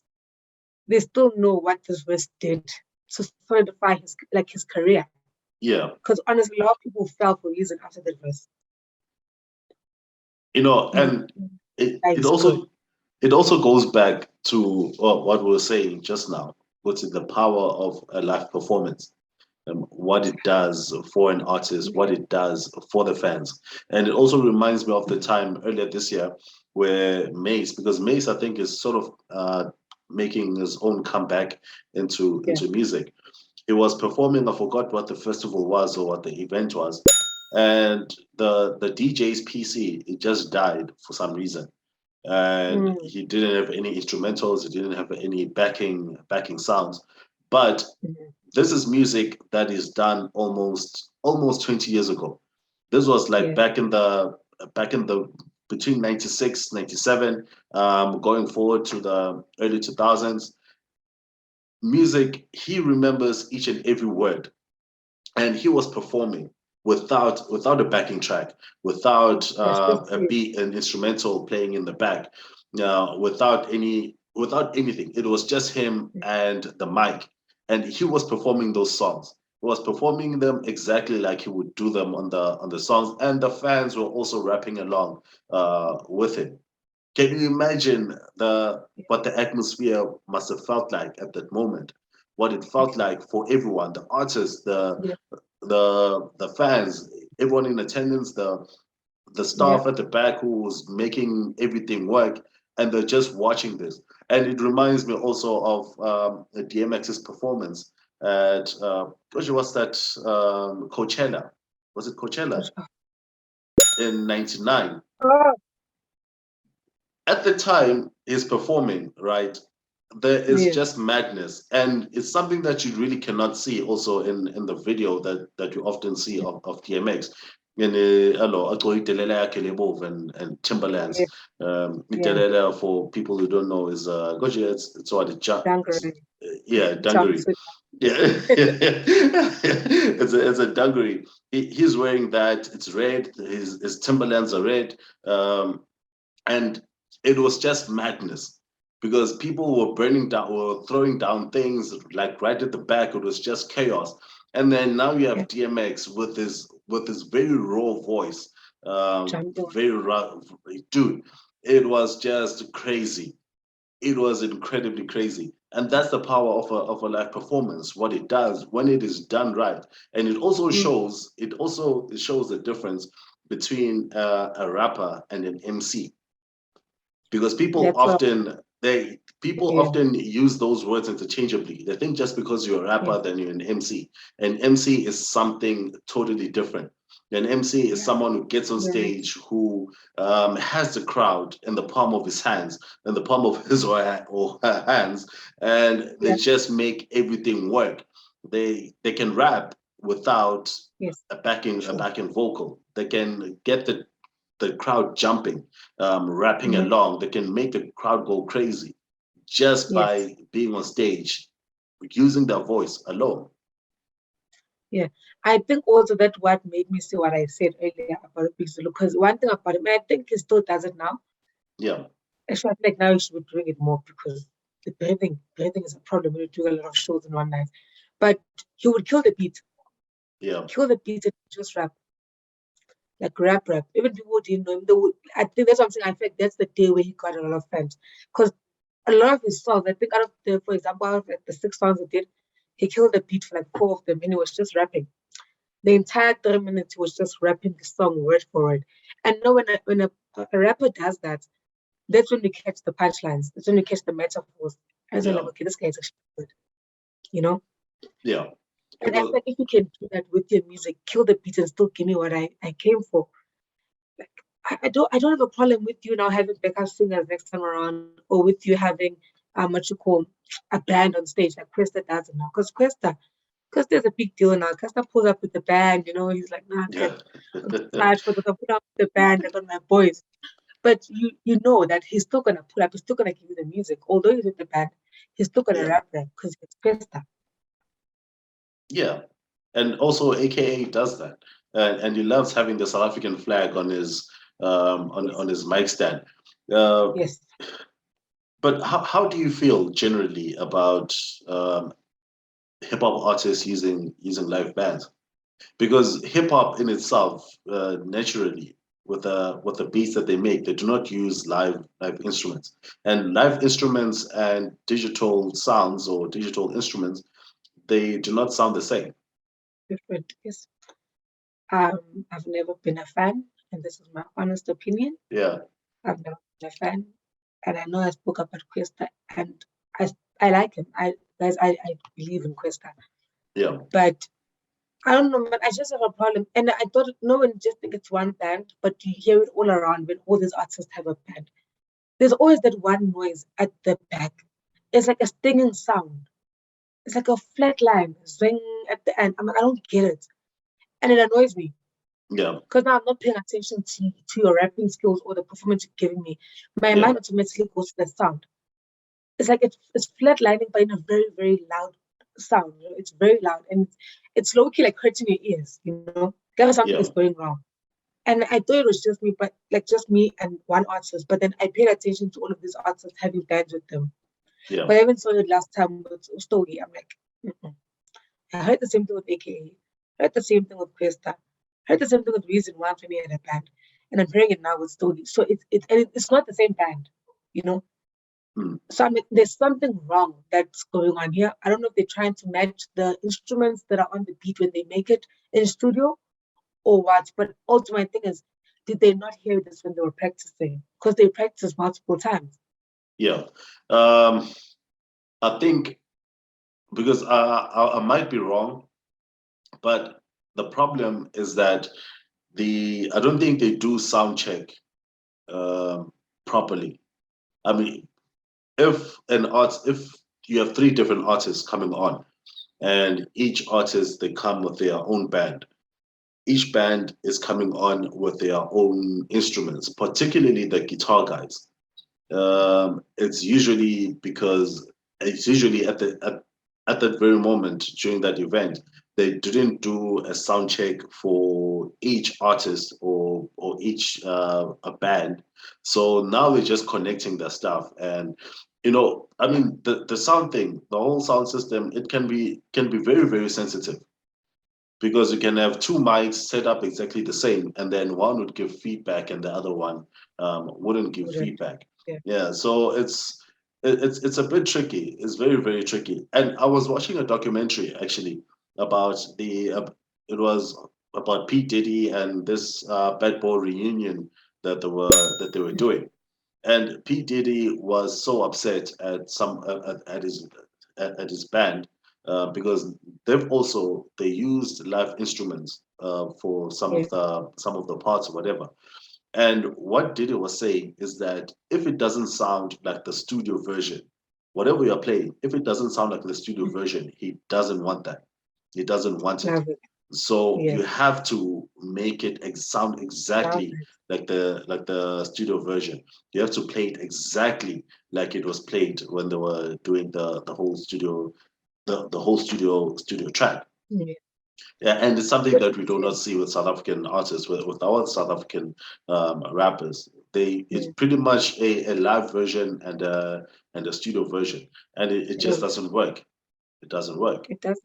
[SPEAKER 2] they still know what this verse did to solidify his career.
[SPEAKER 1] Yeah.
[SPEAKER 2] Because honestly, a lot of people fell for reason after that verse.
[SPEAKER 1] And it,
[SPEAKER 2] That
[SPEAKER 1] it
[SPEAKER 2] is good.
[SPEAKER 1] also it also goes back to what we were saying just now, which is the power of a live performance, what it does for an artist, what it does for the fans. And it also reminds me of the time earlier this year where Mace, because Mace, I think, is sort of making his own comeback into music. He was performing, I forgot what the festival was or what the event was, and the DJ's PC, it just died for some reason, and he didn't have any instrumentals, he didn't have any backing sounds. But this is music that is done almost 20 years ago. This was like back in the between 96, 97, going forward to the early 2000s. Music, he remembers each and every word, and he was performing without a backing track, without an instrumental playing in the back, without anything. It was just him and the mic, and he was performing those songs. He was performing them exactly like he would do them on the songs, and the fans were also rapping along with it. Can you imagine what the atmosphere must have felt like at that moment? What it felt like for everyone, the artists, the fans, everyone in attendance, the staff at the back who was making everything work, and they're just watching this. And it reminds me also of DMX's performance at what's that, Coachella? Was it Coachella in '99?
[SPEAKER 2] Oh,
[SPEAKER 1] At the time he's performing, right? There is just madness, and it's something that you really cannot see also in the video that you often see of DMX. In hello, and Timberlands. For people who don't know is it's what it dungaree. Yeah, it's a dungaree. He's wearing that. It's red. His Timberlands are red. And it was just madness because people were were throwing down things like right at the back. It was just chaos. And then now you have DMX with his very raw voice, very raw, dude. It was just crazy. It was incredibly crazy, and that's the power of a live performance. What it does when it is done right, and it also shows it shows the difference between a rapper and an MC, because people often use those words interchangeably. They think just because you're a rapper, then you're an MC. An MC is something totally different. An MC is someone who gets on stage, who has the crowd in the palm of his hands, in the palm of his or her hands, and they just make everything work. They can rap without a backing vocal. They can get the crowd jumping, rapping along. They can make the crowd go crazy just by being on stage, using their voice alone.
[SPEAKER 2] Yeah, I think also that what made me say what I said earlier about Big Zulu, because one thing about him, and I think he still does it now.
[SPEAKER 1] Yeah.
[SPEAKER 2] Actually, I feel like now he should be doing it more because the breathing is a problem when you do a lot of shows in one night. But he would kill the beat.
[SPEAKER 1] Yeah.
[SPEAKER 2] Kill the beat and just rap. Like rap. Even people who didn't know him, I think that's what I'm saying. I feel like that's the day where he got a lot of fans. Because a lot of his songs, I think for example, out of like the 6 songs he did, he killed the beat for like 4 of them and he was just rapping. The entire 3 minutes he was just rapping the song word for word. And know when a rapper does that, that's when we catch the punchlines. That's when we catch the metaphors. I was like, okay, this guy is actually good. You know?
[SPEAKER 1] Yeah.
[SPEAKER 2] And I feel like if you can do that with your music, kill the beat and still give me what I came for. Like I don't have a problem with you now having backup singers next time around, or with you having what you call a band on stage like Kwesta does now. Because Kwesta because there's a big deal now. Kasta pulls up with the band, he's like, nah,
[SPEAKER 1] Yeah.
[SPEAKER 2] I'm tired for the put up with the band. I got my boys. But you know that he's still gonna pull up, he's still gonna give you the music. Although he's with the band, he's still gonna
[SPEAKER 1] Yeah.
[SPEAKER 2] rap because it's Questa.
[SPEAKER 1] Yeah. And also AKA does that. And he loves having the South African flag on his
[SPEAKER 2] Yes.
[SPEAKER 1] on his mic stand. Uh,
[SPEAKER 2] Yes.
[SPEAKER 1] but how do you feel generally about hip hop artists using live bands? Because hip hop in itself, naturally, with the beats that they make, they do not use live instruments. And live instruments and digital sounds or digital instruments, they do not sound the same.
[SPEAKER 2] Different. Yes. I've never been a fan, and this is my honest opinion.
[SPEAKER 1] Yeah,
[SPEAKER 2] I've never been a fan, and I know I spoke about Questa, and I I like him. I believe in Questa,
[SPEAKER 1] yeah,
[SPEAKER 2] but I don't know, man. I just have a problem, and I thought no one just think it's one band, but you hear it all around when all these artists have a band. There's always that one noise at the back. It's like a stinging sound. It's like a flat line, zwing at the end. I don't get it, and it annoys me
[SPEAKER 1] yeah,
[SPEAKER 2] because now I'm not paying attention to your rapping skills or the performance you're giving me. My
[SPEAKER 1] yeah,
[SPEAKER 2] mind automatically goes to the sound. It's like it's flatlining, but in a very, very loud sound. It's very loud and it's low key like hurting your ears. There was something
[SPEAKER 1] yeah,
[SPEAKER 2] is going wrong. And I thought it was just me, but like just me and one artist. But then I paid attention to all of these artists having bands with them.
[SPEAKER 1] yeah,
[SPEAKER 2] But I even saw it last time with Stogie. I'm like, mm-mm. I heard the same thing with AKA. Heard the same thing with Questa. Heard the same thing with Reason One for me at a band. And I'm hearing it now with Stogie. So it's not the same band, you know.
[SPEAKER 1] mm,
[SPEAKER 2] So I'm like, there's something wrong that's going on here. I don't know if they're trying to match the instruments that are on the beat when they make it in the studio or what. But also my thing is, did they not hear this when they were practicing? Because they practiced multiple times.
[SPEAKER 1] yeah. Um, I think because I might be wrong, but the problem is that I don't think they do sound check um, properly. I mean, if you have three different artists coming on, and each artist they come with their own band. Each band is coming on with their own instruments, particularly the guitar guys. It's usually at that very moment during that event, they didn't do a sound check for each artist or each a band. So now they're just connecting their stuff. And I mean, the sound thing, the whole sound system, it can be very, very sensitive because you can have two mics set up exactly the same, and then one would give feedback and the other one wouldn't give
[SPEAKER 2] Wouldn't.
[SPEAKER 1] feedback.
[SPEAKER 2] Yeah.
[SPEAKER 1] Yeah, so it's a bit tricky. It's very, very tricky. And I was watching a documentary actually about it was about P Diddy and this Bad Boy reunion that they were doing. And P Diddy was so upset at his band because they used live instruments for
[SPEAKER 2] Yeah.
[SPEAKER 1] some of the parts or whatever. And what Diddy was saying is that if it doesn't sound like the studio version, whatever you're playing, if it doesn't sound like the studio version, he doesn't want that. He doesn't want it.
[SPEAKER 2] Love it.
[SPEAKER 1] So
[SPEAKER 2] Yeah.
[SPEAKER 1] you have to make it sound
[SPEAKER 2] Love
[SPEAKER 1] exactly
[SPEAKER 2] it.
[SPEAKER 1] like the studio version. You have to play it exactly like it was played when they were doing the whole studio track.
[SPEAKER 2] Yeah.
[SPEAKER 1] Yeah, and it's something
[SPEAKER 2] But
[SPEAKER 1] that we do not see with South African artists, with our South African rappers. It's
[SPEAKER 2] yeah,
[SPEAKER 1] pretty much a live version and a studio version, and it just
[SPEAKER 2] studio,
[SPEAKER 1] doesn't work. It doesn't work.
[SPEAKER 2] it does.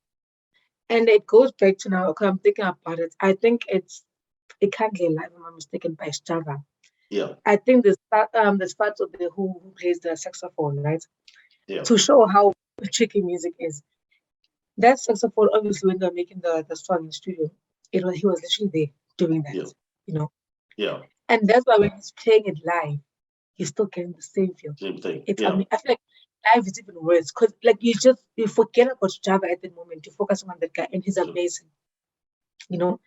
[SPEAKER 2] And it goes back to now, okay, I'm thinking about it. I think it can't be live, if I'm not mistaken, by Strava.
[SPEAKER 1] Yeah,
[SPEAKER 2] I think there's parts of the who plays the saxophone, right?
[SPEAKER 1] yeah,
[SPEAKER 2] To show how tricky music is. That saxophone, obviously, when they're making the song in the studio, he was literally there doing that,
[SPEAKER 1] yeah,
[SPEAKER 2] you know.
[SPEAKER 1] yeah.
[SPEAKER 2] And that's why when he's playing it live, he's still getting the same feel.
[SPEAKER 1] Same thing.
[SPEAKER 2] It's I
[SPEAKER 1] Yeah,
[SPEAKER 2] mean, I feel like live is even worse because like you forget about Java at the moment. You focus on that guy and he's
[SPEAKER 1] so,
[SPEAKER 2] amazing, you know.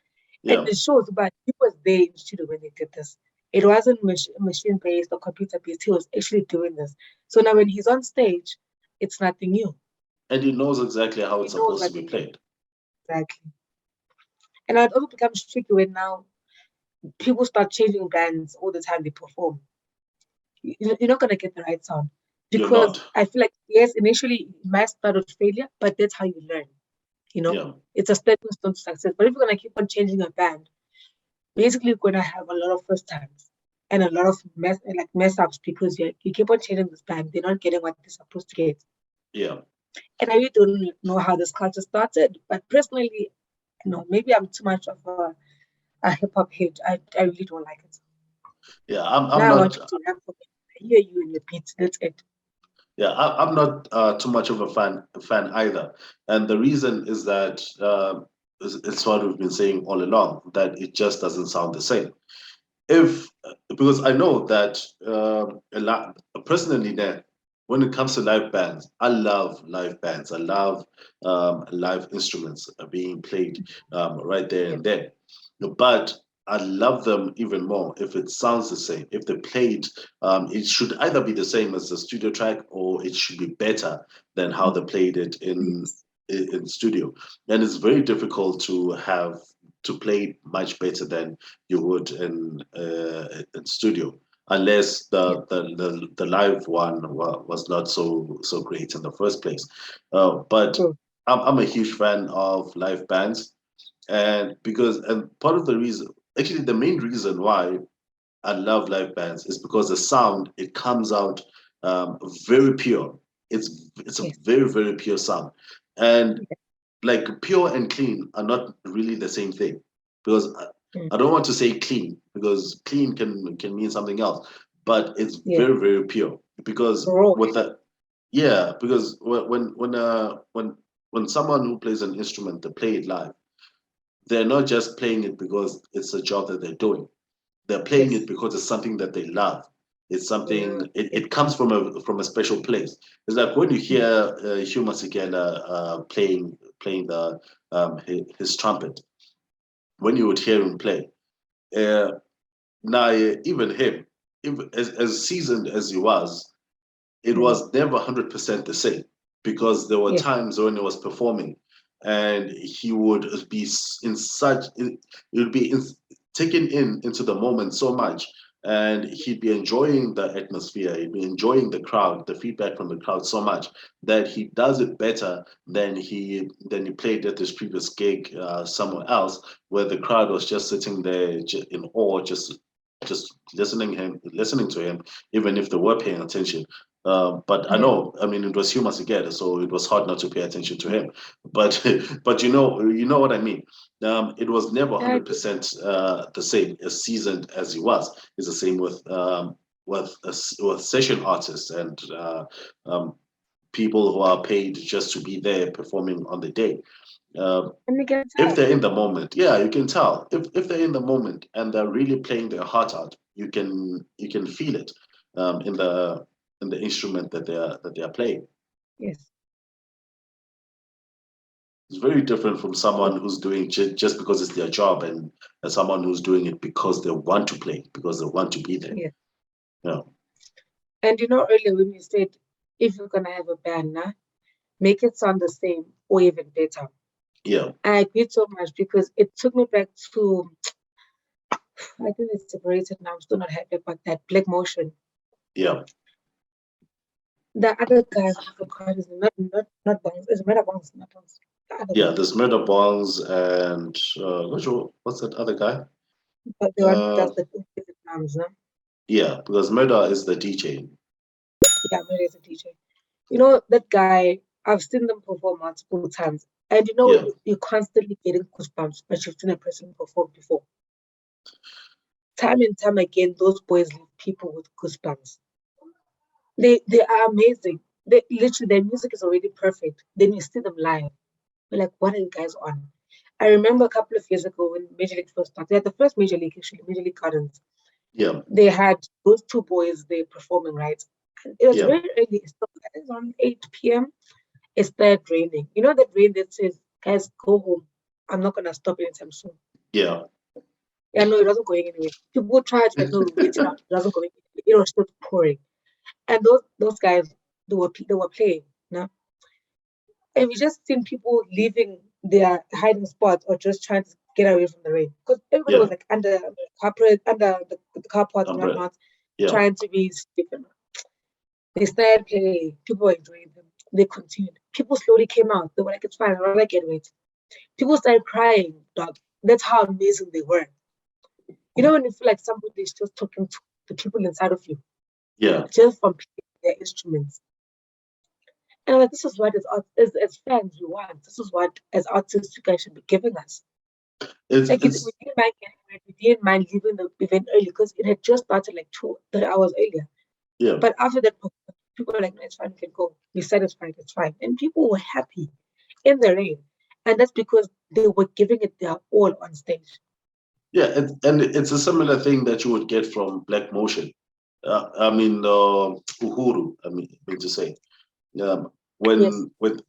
[SPEAKER 2] And
[SPEAKER 1] yeah,
[SPEAKER 2] it shows, but he was there in the studio when they did this. It wasn't machine based or computer based. He was actually doing this. So now when he's on stage, it's nothing new.
[SPEAKER 1] and he knows exactly how
[SPEAKER 2] He
[SPEAKER 1] it's
[SPEAKER 2] knows
[SPEAKER 1] supposed to
[SPEAKER 2] what
[SPEAKER 1] be
[SPEAKER 2] to do.
[SPEAKER 1] played.
[SPEAKER 2] exactly. And it also becomes tricky when now people start changing bands all the time they perform. You're not gonna get the right sound
[SPEAKER 1] You're
[SPEAKER 2] because
[SPEAKER 1] not.
[SPEAKER 2] I feel like yes, initially it might start with failure, but that's how you learn. You know,
[SPEAKER 1] Yeah.
[SPEAKER 2] it's a stepping stone to success. But if you're gonna keep on changing a band, basically you're gonna have a lot of first times and a lot of mess ups because you keep on changing this band, they're not getting what they're supposed to get.
[SPEAKER 1] Yeah.
[SPEAKER 2] And I really don't know how this culture started, but personally, maybe I'm too much of a hip hop head. I really don't like it.
[SPEAKER 1] Yeah. I'm
[SPEAKER 2] Now I want
[SPEAKER 1] not.
[SPEAKER 2] you to rap for me. I hear you and your beats. That's it.
[SPEAKER 1] Yeah, I'm not too much of a fan either, and the reason is that it's what we've been saying all along, that it just doesn't sound the same. If Because I know that a lot personally, that when it comes to live bands, I love live bands. I love live instruments being played right there
[SPEAKER 2] Yeah.
[SPEAKER 1] and then. But I love them even more if it sounds the same. If they played, it should either be the same as the studio track, or it should be better than how they played it
[SPEAKER 2] Yes.
[SPEAKER 1] in studio. And it's very difficult to play much better than you would in studio, unless
[SPEAKER 2] Yeah.
[SPEAKER 1] the live one was not so great in the first place. But
[SPEAKER 2] True.
[SPEAKER 1] I'm a huge fan of live bands, and part of the reason, actually the main reason why I love live bands is because the sound, it comes out very pure. It's a
[SPEAKER 2] Yes.
[SPEAKER 1] very pure sound, and like pure and clean are not really the same thing, because
[SPEAKER 2] Mm.
[SPEAKER 1] I don't want to say clean, because clean can mean something else, but it's
[SPEAKER 2] Yeah.
[SPEAKER 1] very pure, because
[SPEAKER 2] Raw.
[SPEAKER 1] with the yeah, because when someone who plays an instrument, they play it live, they're not just playing it because it's a job that they're doing. They're playing it
[SPEAKER 2] Yes.
[SPEAKER 1] because it's something that they love. It's something,
[SPEAKER 2] Yeah.
[SPEAKER 1] it comes from a special place. It's like when you
[SPEAKER 2] Mm.
[SPEAKER 1] hear Hugh Masekela playing his trumpet. When you would hear him play, uh, now even him, even as seasoned as he was, it
[SPEAKER 2] Mm.
[SPEAKER 1] was never 100% the same, because there were
[SPEAKER 2] Yes.
[SPEAKER 1] times when he was performing and he would be in such, it would be taken into the moment so much, and he'd be enjoying the atmosphere, he'd be enjoying the crowd, the feedback from the crowd so much, that he does it better than he played at his previous gig somewhere else, where the crowd was just sitting there in awe, just listening to him, even if they were paying attention. But I
[SPEAKER 2] Yeah.
[SPEAKER 1] know, I mean, it was Hugh Masekela, so it was hard not to pay attention to him. But but you know what I mean. It was never
[SPEAKER 2] Yeah, I do.
[SPEAKER 1] 100% the same, as seasoned as he was. It's the same with session artists and people who are paid just to be there performing on the day. Um,
[SPEAKER 2] And you can
[SPEAKER 1] if
[SPEAKER 2] tell.
[SPEAKER 1] they're in the moment, yeah, you can tell. If they're in the moment and they're really playing their heart out, you can feel it in the instrument that they are playing.
[SPEAKER 2] Yes.
[SPEAKER 1] It's very different from someone who's doing just because it's their job, and someone who's doing it because they want to play, because they want to be there.
[SPEAKER 2] Yeah.
[SPEAKER 1] Yeah,
[SPEAKER 2] And earlier when you said if you're gonna have a band, nah, make it sound the same or even better.
[SPEAKER 1] yeah,
[SPEAKER 2] I agreed so much because it took me back to I think it's separated now. I'm still not happy about that Black Motion.
[SPEAKER 1] yeah,
[SPEAKER 2] The other guy, I forgot his name. Not Bongs. It's Meta Bongs, not Bongs. The other
[SPEAKER 1] yeah.
[SPEAKER 2] one.
[SPEAKER 1] There's Murder Bongs and what's that other guy?
[SPEAKER 2] But the one who
[SPEAKER 1] Uh,
[SPEAKER 2] does the drums, no?
[SPEAKER 1] yeah, because Murder is the DJ.
[SPEAKER 2] Yeah, Meta is a DJ. That guy, I've seen them perform multiple times. And
[SPEAKER 1] Yeah,
[SPEAKER 2] you're constantly getting goosebumps, but you've seen a person perform before. Time and time again, those boys leave people with goosebumps. They are amazing. They literally their music is already perfect. Then you see them live. You're like, what are you guys on? I remember a couple of years ago when Major League first started. They had the first Major League, actually, Major League Gardens.
[SPEAKER 1] yeah,
[SPEAKER 2] They had those two boys they performing, right? And it was
[SPEAKER 1] yeah,
[SPEAKER 2] very early. I think around 8 p.m. It started raining. You know that rain that says, guys, go home. I'm not gonna stop anytime soon.
[SPEAKER 1] yeah,
[SPEAKER 2] Yeah, no, it wasn't going anywhere. People tried, but no, wait it out. It wasn't going anywhere. It was still pouring. And those guys they were playing. No? And we just seen people leaving their hiding spot or just trying to get away from the rain. Because everybody
[SPEAKER 1] Yeah,
[SPEAKER 2] was like under the carport and
[SPEAKER 1] umbrella.
[SPEAKER 2] whatnot,
[SPEAKER 1] Yeah,
[SPEAKER 2] trying to be safe. They started playing. People were enjoying them. They continued. People slowly came out. They were like, "It's fine. I'm not getting it." People started crying, dog. That's how amazing they were. You know when you feel like somebody is just talking to the people inside of you,
[SPEAKER 1] yeah.
[SPEAKER 2] just from playing their instruments. And I'm like, this is what as fans we want. This is what as artists you guys should be giving us. Like we
[SPEAKER 1] It's
[SPEAKER 2] didn't mind getting ready, we didn't mind leaving the event early because it had just started like 2, 3 hours earlier.
[SPEAKER 1] yeah,
[SPEAKER 2] But after that, people were like, no, it's fine, we can go. We satisfied, it's fine. And people were happy in the rain. And that's because they were giving it their all on stage.
[SPEAKER 1] yeah. And it's a similar thing that you would get from Black Motion. I mean, Uhuru. I mean to say, um,
[SPEAKER 2] Yes,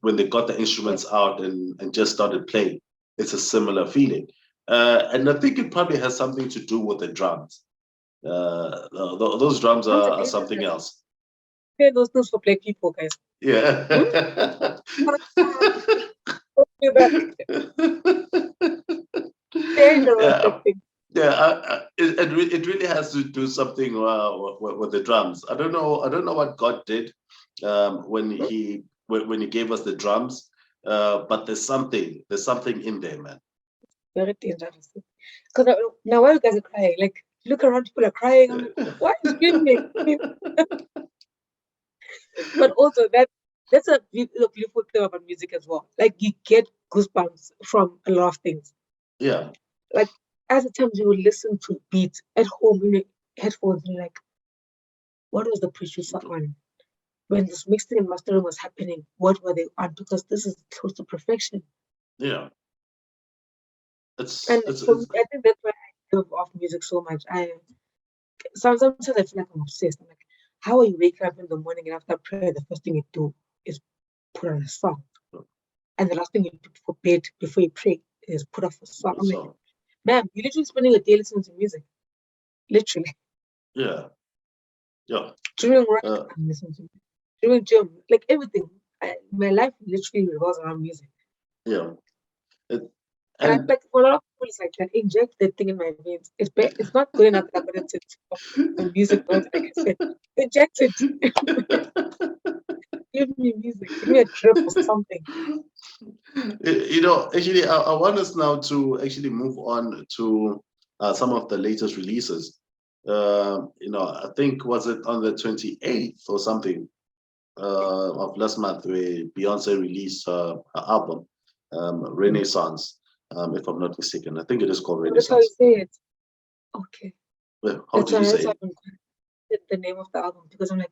[SPEAKER 1] when they got the instruments
[SPEAKER 2] yes.
[SPEAKER 1] out and just started playing, it's a similar feeling. And I think it probably has something to do with the drums. Those drums
[SPEAKER 2] Drums are
[SPEAKER 1] are something
[SPEAKER 2] dangerous.
[SPEAKER 1] else.
[SPEAKER 2] Play those things for black people, guys. Hmm?
[SPEAKER 1] Yeah.
[SPEAKER 2] Don't do that. Dangerous, that
[SPEAKER 1] Yeah,
[SPEAKER 2] thing.
[SPEAKER 1] yeah. It really has to do something with the drums. I don't know what God did
[SPEAKER 2] Hmm?
[SPEAKER 1] when he gave us the drums. But there's something in there, man.
[SPEAKER 2] Very dangerous. Because now why you guys are crying? Like, look around, people are crying. I'm like, why are you screaming? But also that's a beautiful thing about music as well. Like you get goosebumps from a lot of things.
[SPEAKER 1] Yeah,
[SPEAKER 2] Like as the times you will listen to beats at home in your headphones and you're like, what was the producer on? When this mixing and mastering was happening, what were they on? Because this is close to perfection.
[SPEAKER 1] yeah.
[SPEAKER 2] And for me,
[SPEAKER 1] It's
[SPEAKER 2] I think that's why I love off music so much. Sometimes I feel like I'm obsessed. I'm like, how are you waking up in the morning and after prayer, the first thing you do is put on a song. And the last thing you do for bed before you pray is put off a song. I'm like,
[SPEAKER 1] so
[SPEAKER 2] man, you're literally spending a day listening to music. Literally.
[SPEAKER 1] yeah, yeah.
[SPEAKER 2] During work,
[SPEAKER 1] Uh,
[SPEAKER 2] I'm listening to music. During gym, like everything. My life literally revolves around music.
[SPEAKER 1] yeah. It,
[SPEAKER 2] And I feel
[SPEAKER 1] and
[SPEAKER 2] like for a lot of people, it's like that inject that thing in my veins. It's not good enough that I'm going to the music notes, like I said. Inject it. Give me music. Give me a drip or something.
[SPEAKER 1] Actually, I want us now to actually move on to some of the latest releases. I think was it on the 28th or something of last month where Beyonce released her album,
[SPEAKER 2] Mm.
[SPEAKER 1] Renaissance, if I'm not mistaken. I think it is called
[SPEAKER 2] So that's how you
[SPEAKER 1] Renaissance.
[SPEAKER 2] say it. Okay.
[SPEAKER 1] Well, how do you
[SPEAKER 2] That's
[SPEAKER 1] say
[SPEAKER 2] why
[SPEAKER 1] it?
[SPEAKER 2] I've been the name of the album because I'm like,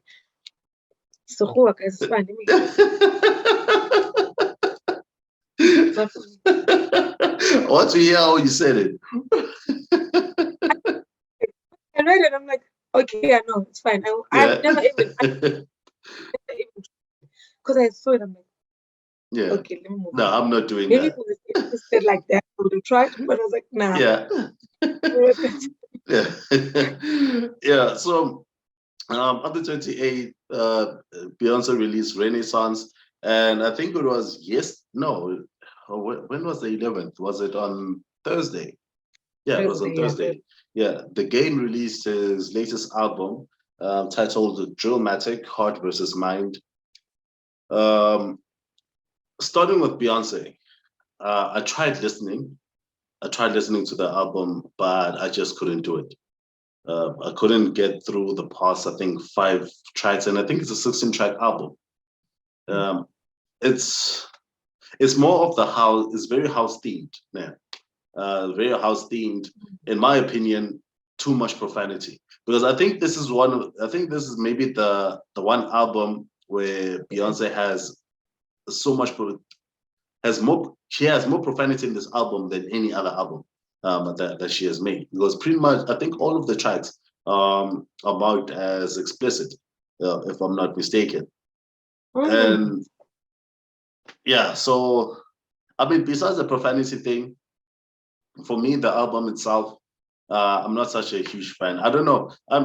[SPEAKER 2] so who guys, it's fine. Let me hear it. It's not for me.
[SPEAKER 1] I want to hear how you said it.
[SPEAKER 2] I read it. I'm like, okay, I know it's fine. I've
[SPEAKER 1] Yeah.
[SPEAKER 2] I never even because I saw it. I'm like,
[SPEAKER 1] Yeah.
[SPEAKER 2] okay, let me move
[SPEAKER 1] No,
[SPEAKER 2] on.
[SPEAKER 1] I'm not doing
[SPEAKER 2] Maybe if
[SPEAKER 1] that.
[SPEAKER 2] it was said like that, I would have tried. But I was like, nah.
[SPEAKER 1] Yeah. Yeah. Yeah. So on the 28th, Beyonce released Renaissance. And I think it was no, when was the 11th? Was it on Thursday? Yeah, it was on
[SPEAKER 2] Thursday, yeah.
[SPEAKER 1] Thursday. Yeah, The Game released his latest album titled Drillmatic, Heart versus Mind. Um, Starting with Beyonce, I tried listening to the album, but I just couldn't do it. I couldn't get through the past, I think, 5 tracks, and I think it's a 16-track album.
[SPEAKER 2] Mm.
[SPEAKER 1] Um, it's it's more of the house. It's very house themed, man. Very house themed. In my opinion, too much profanity. Because I think this is I think this is maybe the one album where Beyonce has so much she has more profanity in this album than any other album that she has made. Because pretty much I think all of the tracks are marked as explicit, if I'm not mistaken.
[SPEAKER 2] Mm.
[SPEAKER 1] And yeah, so I mean, besides the profanity thing, for me, the album itself, I'm not such a huge fan. I don't know. I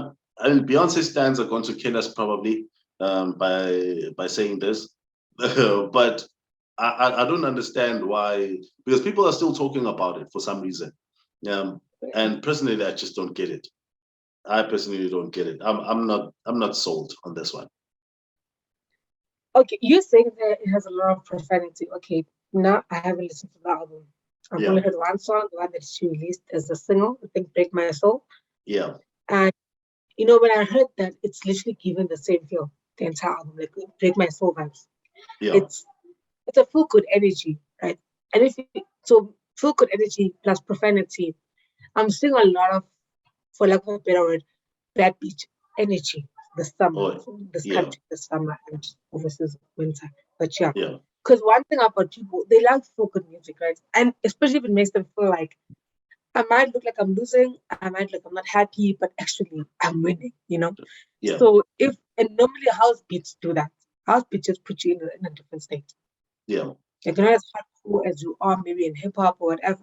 [SPEAKER 1] mean, Beyonce stands are going to kill us probably by saying this, but I don't understand why, because people are still talking about it for some reason. And personally, I just don't get it. I personally don't get it. I'm not sold on this one.
[SPEAKER 2] Okay, you're saying that it has a lot of profanity. Okay, now I haven't listened to the album. I've
[SPEAKER 1] Yeah,
[SPEAKER 2] only heard one song, the one that she released as a single, I think Break My Soul.
[SPEAKER 1] yeah,
[SPEAKER 2] And when I heard that, it's literally given the same feel, the entire album, like Break My Soul vibes.
[SPEAKER 1] yeah,
[SPEAKER 2] It's it's a feel good energy, right? And so feel good energy plus profanity, I'm seeing a lot of, for lack of a better word, bad beach energy this summer,
[SPEAKER 1] oh,
[SPEAKER 2] for this
[SPEAKER 1] yeah,
[SPEAKER 2] country this summer and overseas winter. But yeah,
[SPEAKER 1] yeah,
[SPEAKER 2] because one thing about people, they like feel good music, right? And especially if it makes them feel like I might look like I'm losing, I might look I'm not happy, but actually I'm winning.
[SPEAKER 1] yeah,
[SPEAKER 2] So and normally house beats do that. House beats just put you in a different state.
[SPEAKER 1] yeah,
[SPEAKER 2] Like you're not as hardcore as you are maybe in hip hop or whatever.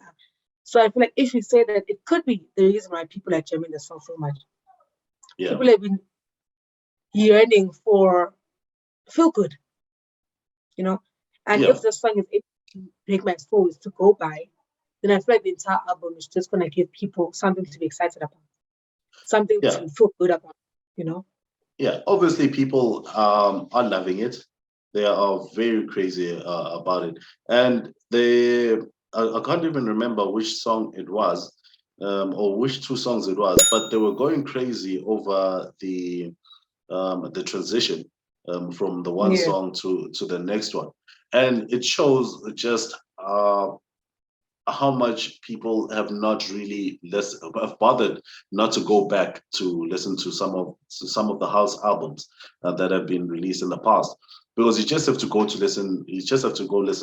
[SPEAKER 2] So I feel like if you say that, it could be the reason why people are jamming the song so much.
[SPEAKER 1] yeah,
[SPEAKER 2] People have been yearning for feel good, you know. And
[SPEAKER 1] yeah,
[SPEAKER 2] if the song is able to make my soul is to go by, then I feel like the entire album is just gonna give people something to be excited about, something
[SPEAKER 1] yeah,
[SPEAKER 2] to feel good about.
[SPEAKER 1] yeah. Obviously, people are loving it. They are very crazy about it, and I can't even remember which song it was, or which two songs it was, but they were going crazy over the transition from the one
[SPEAKER 2] Yeah.
[SPEAKER 1] song to the next one, and it shows just how much people have not really have bothered not to go back to listen to some of the house albums that have been released in the past, because you just have to go listen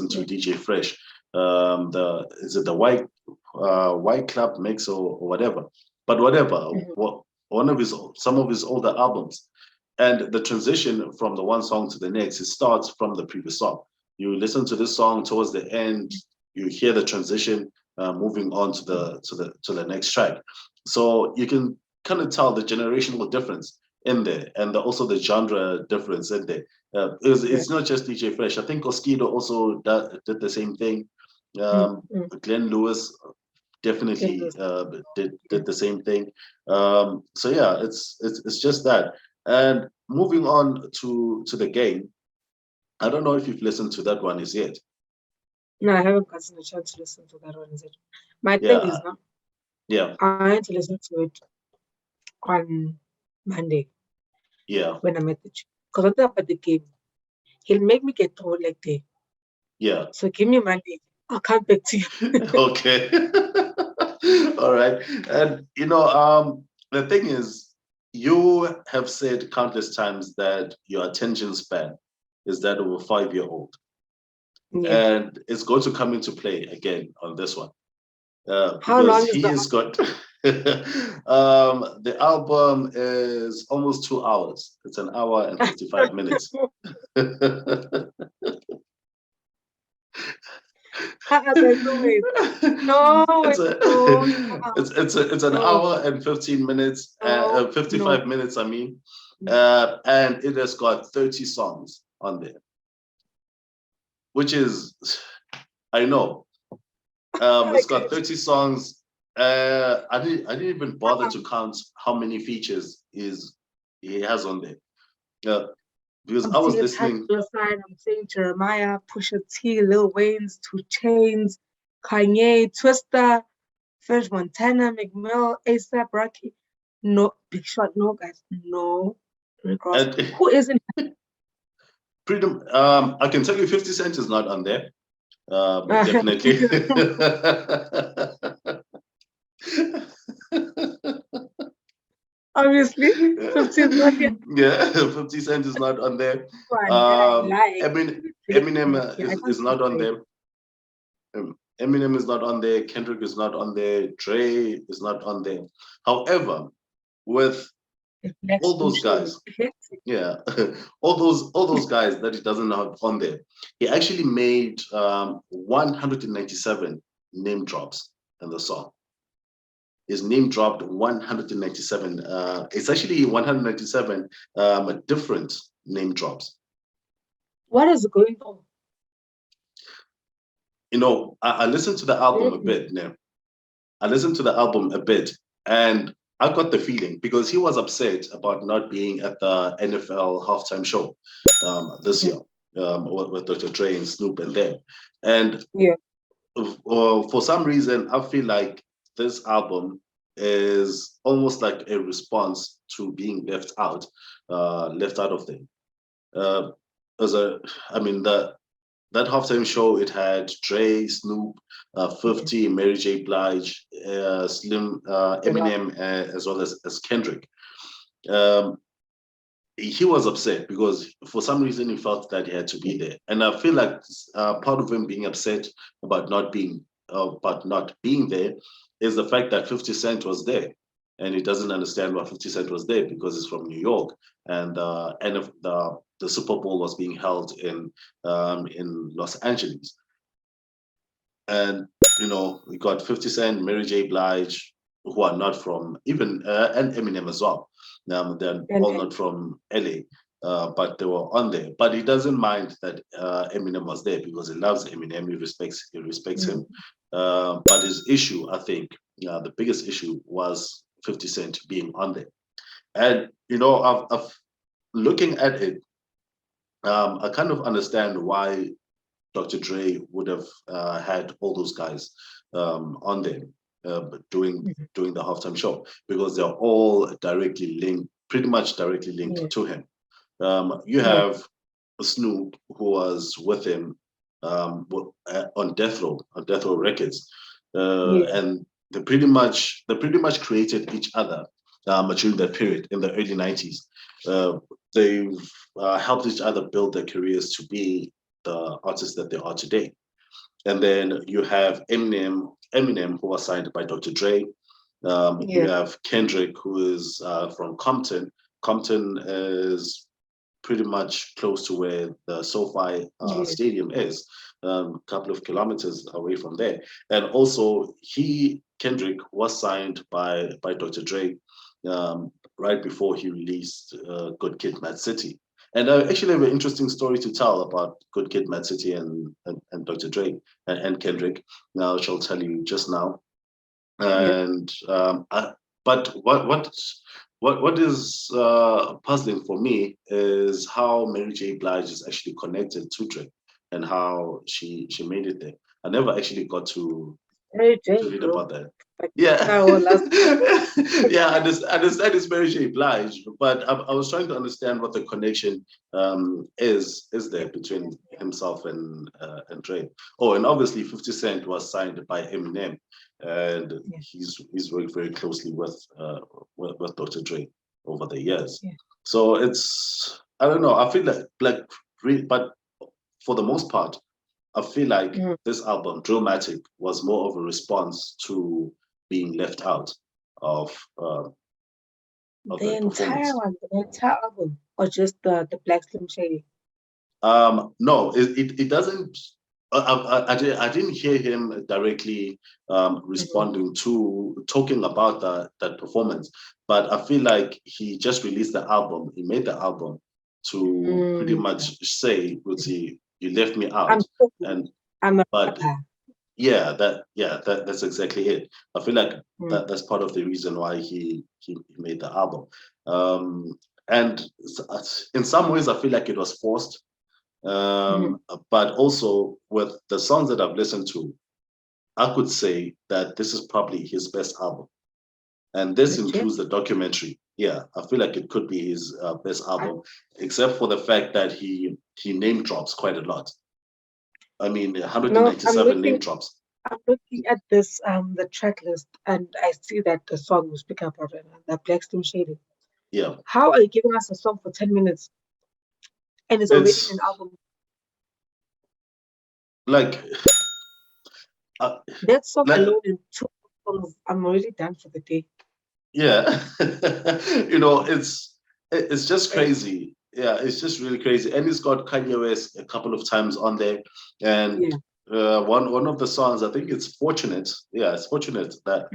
[SPEAKER 1] to
[SPEAKER 2] Yeah.
[SPEAKER 1] DJ Fresh, the is it the white club mix or whatever, but whatever,
[SPEAKER 2] Mhm.
[SPEAKER 1] what one of his some of his older albums, and the transition from the one song to the next, it starts from the previous song. You listen to this song towards the end, you hear the transition, moving on to the next track. So you can kind of tell the generational difference in there, and also the genre difference in there.
[SPEAKER 2] Yeah.
[SPEAKER 1] It's not just DJ Fresh. I think Oskido also did the same thing.
[SPEAKER 2] Mm,
[SPEAKER 1] Um,
[SPEAKER 2] mm.
[SPEAKER 1] Glenn Lewis
[SPEAKER 2] Get
[SPEAKER 1] definitely
[SPEAKER 2] those. Yeah.
[SPEAKER 1] did the same thing. So yeah, it's just that. And moving on to the game, I don't know if you've listened to that one as yet.
[SPEAKER 2] No, I haven't gotten a chance to listen to that one. Is it? My thing
[SPEAKER 1] Yeah,
[SPEAKER 2] is now
[SPEAKER 1] yeah,
[SPEAKER 2] I need to listen to it on Monday
[SPEAKER 1] yeah,
[SPEAKER 2] when I'm at the gym. Because I think about the game, he'll make me get through like day.
[SPEAKER 1] yeah.
[SPEAKER 2] So give me Monday. I'll come back to you.
[SPEAKER 1] Okay. All right. And the thing is, you have said countless times that your attention span is that of a 5-year-old.
[SPEAKER 2] Yeah.
[SPEAKER 1] And it's going to come into play again on this one.
[SPEAKER 2] How
[SPEAKER 1] Because
[SPEAKER 2] long is
[SPEAKER 1] he
[SPEAKER 2] the
[SPEAKER 1] has got the album is almost 2 hours. It's an hour and 55 minutes.
[SPEAKER 2] there's no way. No,
[SPEAKER 1] it's
[SPEAKER 2] wait,
[SPEAKER 1] a
[SPEAKER 2] no,
[SPEAKER 1] it's an
[SPEAKER 2] no,
[SPEAKER 1] hour and 15 minutes,
[SPEAKER 2] no,
[SPEAKER 1] 55
[SPEAKER 2] no.
[SPEAKER 1] minutes, I mean, and it has got 30 songs on there, which is, I know, it's
[SPEAKER 2] Like,
[SPEAKER 1] got 30 songs. I didn't even bother to count how many features he has on there, because
[SPEAKER 2] I'm
[SPEAKER 1] I was
[SPEAKER 2] seeing
[SPEAKER 1] listening.
[SPEAKER 2] Tyler Sign, I'm seeing Jeremiah, Pusha T, Lil Wayne's, Two Chains, Kanye, Twista, French Montana, McMill, ASAP Rocky. No, Big Shot, no, guys, no. Rick Ross.
[SPEAKER 1] And
[SPEAKER 2] Who isn't?
[SPEAKER 1] pretty, I can tell you 50 Cent is not on there, definitely.
[SPEAKER 2] Obviously, 50 is not yet
[SPEAKER 1] Yeah, 50 Cent is not on there.
[SPEAKER 2] one that I like.
[SPEAKER 1] Eminem
[SPEAKER 2] Okay, I can't
[SPEAKER 1] is not on
[SPEAKER 2] say
[SPEAKER 1] there. Eminem is not on there. Kendrick is not on there. Dre is not on there. However, with
[SPEAKER 2] the Black
[SPEAKER 1] all those
[SPEAKER 2] Ocean.
[SPEAKER 1] guys, yeah, all those guys that he doesn't have on there, he actually made 197 name drops in the song. His name dropped 197. It's actually 197 different name drops.
[SPEAKER 2] What is going on?
[SPEAKER 1] I listened to the album a bit now. I listened to the album a bit, and I got the feeling because he was upset about not being at the NFL halftime show this year with Dr. Dre and Snoop and them. And
[SPEAKER 2] Yeah.
[SPEAKER 1] for some reason, I feel like this album is almost like a response to being left out of them. Uh, as a, I mean, that halftime show, it had Dre, Snoop, 50, Mary J. Blige, Slim, Eminem, as well as Kendrick. Um, he was upset because for some reason he felt that he had to be there, and I feel like part of him being upset about not being there is the fact that 50 Cent was there, and he doesn't understand why 50 Cent was there because he's from New York, and the Super Bowl was being held in Los Angeles, and we got 50 Cent, Mary J. Blige, who are not from even and Eminem as well. They're all not from LA, but they were on there. But he doesn't mind that Eminem was there because he loves Eminem. He respects him. But his issue, I think, the biggest issue was 50 Cent being on there. And I've looking at it, I kind of understand why Dr. Dre would have had all those guys on there doing the halftime show because they're all pretty much directly linked to him. You have Snoop, who was with him on Death Row Records, and they pretty much created each other during that period in the early 90s. They've helped each other build their careers to be the artists that they are today. And then you have Eminem, who was signed by Dr. Dre. You have Kendrick, who is from Compton. Compton is pretty much close to where the SoFi Stadium is, a couple of kilometers away from there. And also, Kendrick, was signed by Dr. Dre right before he released Good Kid, Mad City. And I actually have an interesting story to tell about Good Kid, Mad City and Dr. Dre and Kendrick. Now, I shall tell you just now. And but what is puzzling for me is how Mary J. Blige is actually connected to Dre and how she made it there. I never actually got to read about that. Yeah, yeah, I understand it's Mary J. Blige, but I was trying to understand what the connection is there between himself and Dre. Oh, and obviously 50 Cent was signed by Eminem, and he's worked very closely with Dr. Dre over the years. So it's, I don't know. I feel but for the most part, I feel like this album, Drillmatic, was more of a response to being left out of
[SPEAKER 2] the entire album, or just the Black Slim Shady?
[SPEAKER 1] No, it doesn't. I didn't hear him directly responding to talking about that performance, but I feel like he just released the album. He made the album to pretty much say, "Ruthie, you left me out," that's exactly it. I feel like that's part of the reason why he made the album, and in some ways I feel like it was forced. But also with the songs that I've listened to, I could say that this is probably his best album, and this includes the documentary. Yeah, I feel like it could be his best album, except for the fact that he name drops quite a lot. I mean, 197 name drops.
[SPEAKER 2] I'm looking at this the track list, and I see that the song we speak about it, the Black Slim Shady.
[SPEAKER 1] Yeah.
[SPEAKER 2] How are you giving us a song for 10 minutes? And it's already an album.
[SPEAKER 1] Like
[SPEAKER 2] that song alone in 2 songs, I'm already done for the day.
[SPEAKER 1] Yeah, it's just crazy. Yeah, it's just really crazy, and it's got Kanye West a couple of times on there, and one of the songs, I think it's Fortunate. Yeah, it's Fortunate one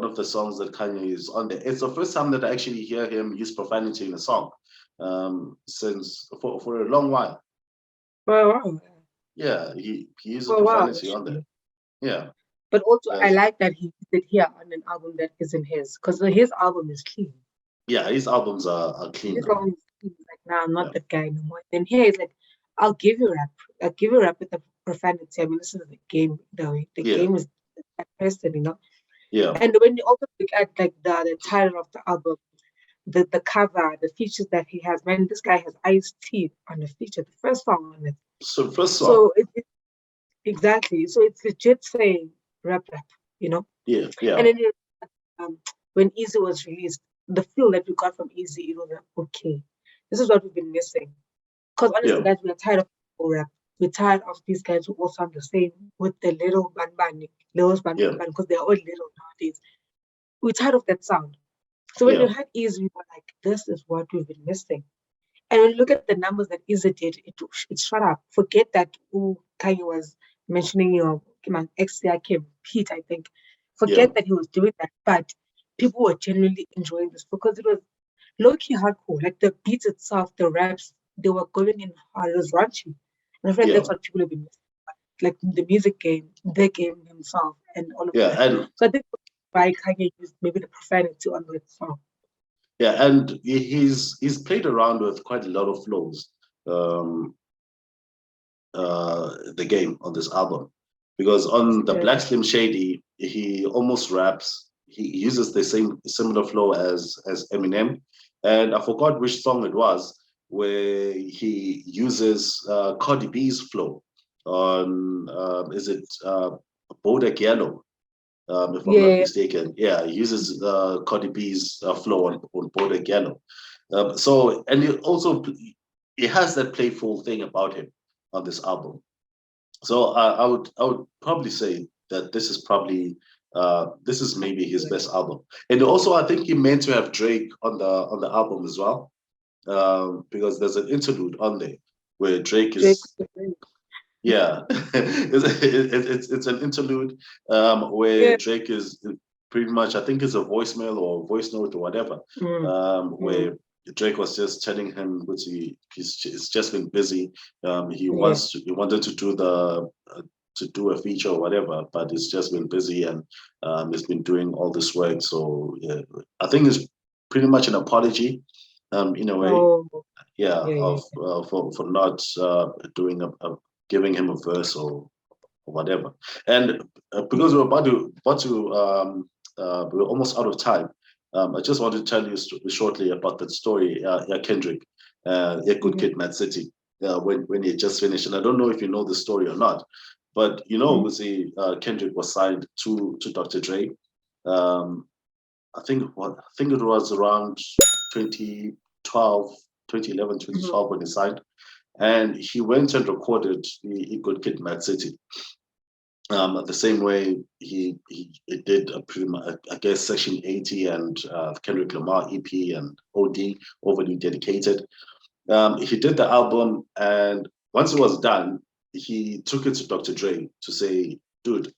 [SPEAKER 1] of the songs that Kanye is on there. It's the first time that I actually hear him use profanity in a song, since for a long while.
[SPEAKER 2] Wow.
[SPEAKER 1] Yeah, he uses
[SPEAKER 2] Oh wow,
[SPEAKER 1] profanity on there.
[SPEAKER 2] actually.
[SPEAKER 1] Yeah.
[SPEAKER 2] But also, I
[SPEAKER 1] Yes.
[SPEAKER 2] like that he did here on an album that isn't his, because his album is clean.
[SPEAKER 1] Yeah, his albums are clean
[SPEAKER 2] His
[SPEAKER 1] now.
[SPEAKER 2] album is clean. Like, nah, I'm
[SPEAKER 1] Yeah.
[SPEAKER 2] not that guy no more. And here he's like, I'll give you rap. I'll give you rap with the profanity. I mean, this is the game. The
[SPEAKER 1] Yeah.
[SPEAKER 2] game is that person, you know.
[SPEAKER 1] Yeah.
[SPEAKER 2] And when you also look at like the title of the album, the cover, the features that he has, man, this guy has Ice-T on the feature, the first song on it.
[SPEAKER 1] So first song.
[SPEAKER 2] So exactly. So it's legit saying rap, you know.
[SPEAKER 1] Yeah,
[SPEAKER 2] And
[SPEAKER 1] yeah,
[SPEAKER 2] then um, when Easy was released, the feel that we got from Easy, it was like, okay, this is what we've been missing. Because honestly,
[SPEAKER 1] yeah,
[SPEAKER 2] guys, we're tired of rap. We're tired of these guys who all sound the same with the little
[SPEAKER 1] yeah,
[SPEAKER 2] because they're all little nowadays. We're tired of that sound. So when
[SPEAKER 1] yeah,
[SPEAKER 2] we had Easy, we were like, this is what we've been missing. And when you look at the numbers that Izzy did, it shut up. Forget that Kanye was mentioning your my ex Kim, Pete, I think.
[SPEAKER 1] yeah,
[SPEAKER 2] Forget that he was doing that, but people were genuinely enjoying this because it was low key hardcore. Like the beats itself, the raps, they were going in hard. It was raunchy. And I feel like
[SPEAKER 1] yeah,
[SPEAKER 2] that's what people have been missing. Like the music game, the game himself, and all of
[SPEAKER 1] yeah,
[SPEAKER 2] that.
[SPEAKER 1] and
[SPEAKER 2] So I think why Kanye used maybe the profanity on that song.
[SPEAKER 1] yeah, and he's played around with quite a lot of flows, um, the game on this album, because on the
[SPEAKER 2] Yeah.
[SPEAKER 1] Black Slim Shady, he almost raps. He uses the same similar flow as Eminem, and I forgot which song it was where he uses Cardi B's flow on is it Bodak Yellow, if I'm not
[SPEAKER 2] Yeah.
[SPEAKER 1] mistaken. Yeah, he uses Cardi B's flow on Bodak Yellow. So, and he has that playful thing about him on this album. So I would probably say that this is maybe his best album. And also I think he meant to have Drake on the album as well, because there's an interlude on there where Drake
[SPEAKER 2] Drake.
[SPEAKER 1] is yeah, it's an interlude where
[SPEAKER 2] Yeah.
[SPEAKER 1] Drake is pretty much, I think it's a voicemail or voice note or whatever,
[SPEAKER 2] Mm, mm,
[SPEAKER 1] where Drake was just telling him which he's just been busy.
[SPEAKER 2] yeah.
[SPEAKER 1] He wanted to do to do a feature or whatever, but it's just been busy and he's been doing all this work. So yeah, I think it's pretty much an apology, in a way,
[SPEAKER 2] Oh,
[SPEAKER 1] yeah,
[SPEAKER 2] yeah,
[SPEAKER 1] of
[SPEAKER 2] yeah.
[SPEAKER 1] for not doing giving him a verse or whatever. And because we're almost out of time. I just want to tell you shortly about that story. Yeah, Kendrick, a good
[SPEAKER 2] Mhm,
[SPEAKER 1] kid, Mad City. When he just finished, and I don't know if you know the story or not, but you know,
[SPEAKER 2] mhm,
[SPEAKER 1] we see Kendrick was signed to Dr. Dre. Um, I think it was around 2012, 2011,
[SPEAKER 2] mhm.
[SPEAKER 1] 2012 when he signed, and he went and recorded He Good Kid, Mad City. The same way he did pretty much, I guess, Section 80 and Kendrick Lamar EP and OD, Overly Dedicated. He did the album, and once it was done, he took it to Dr. Dre to say, dude,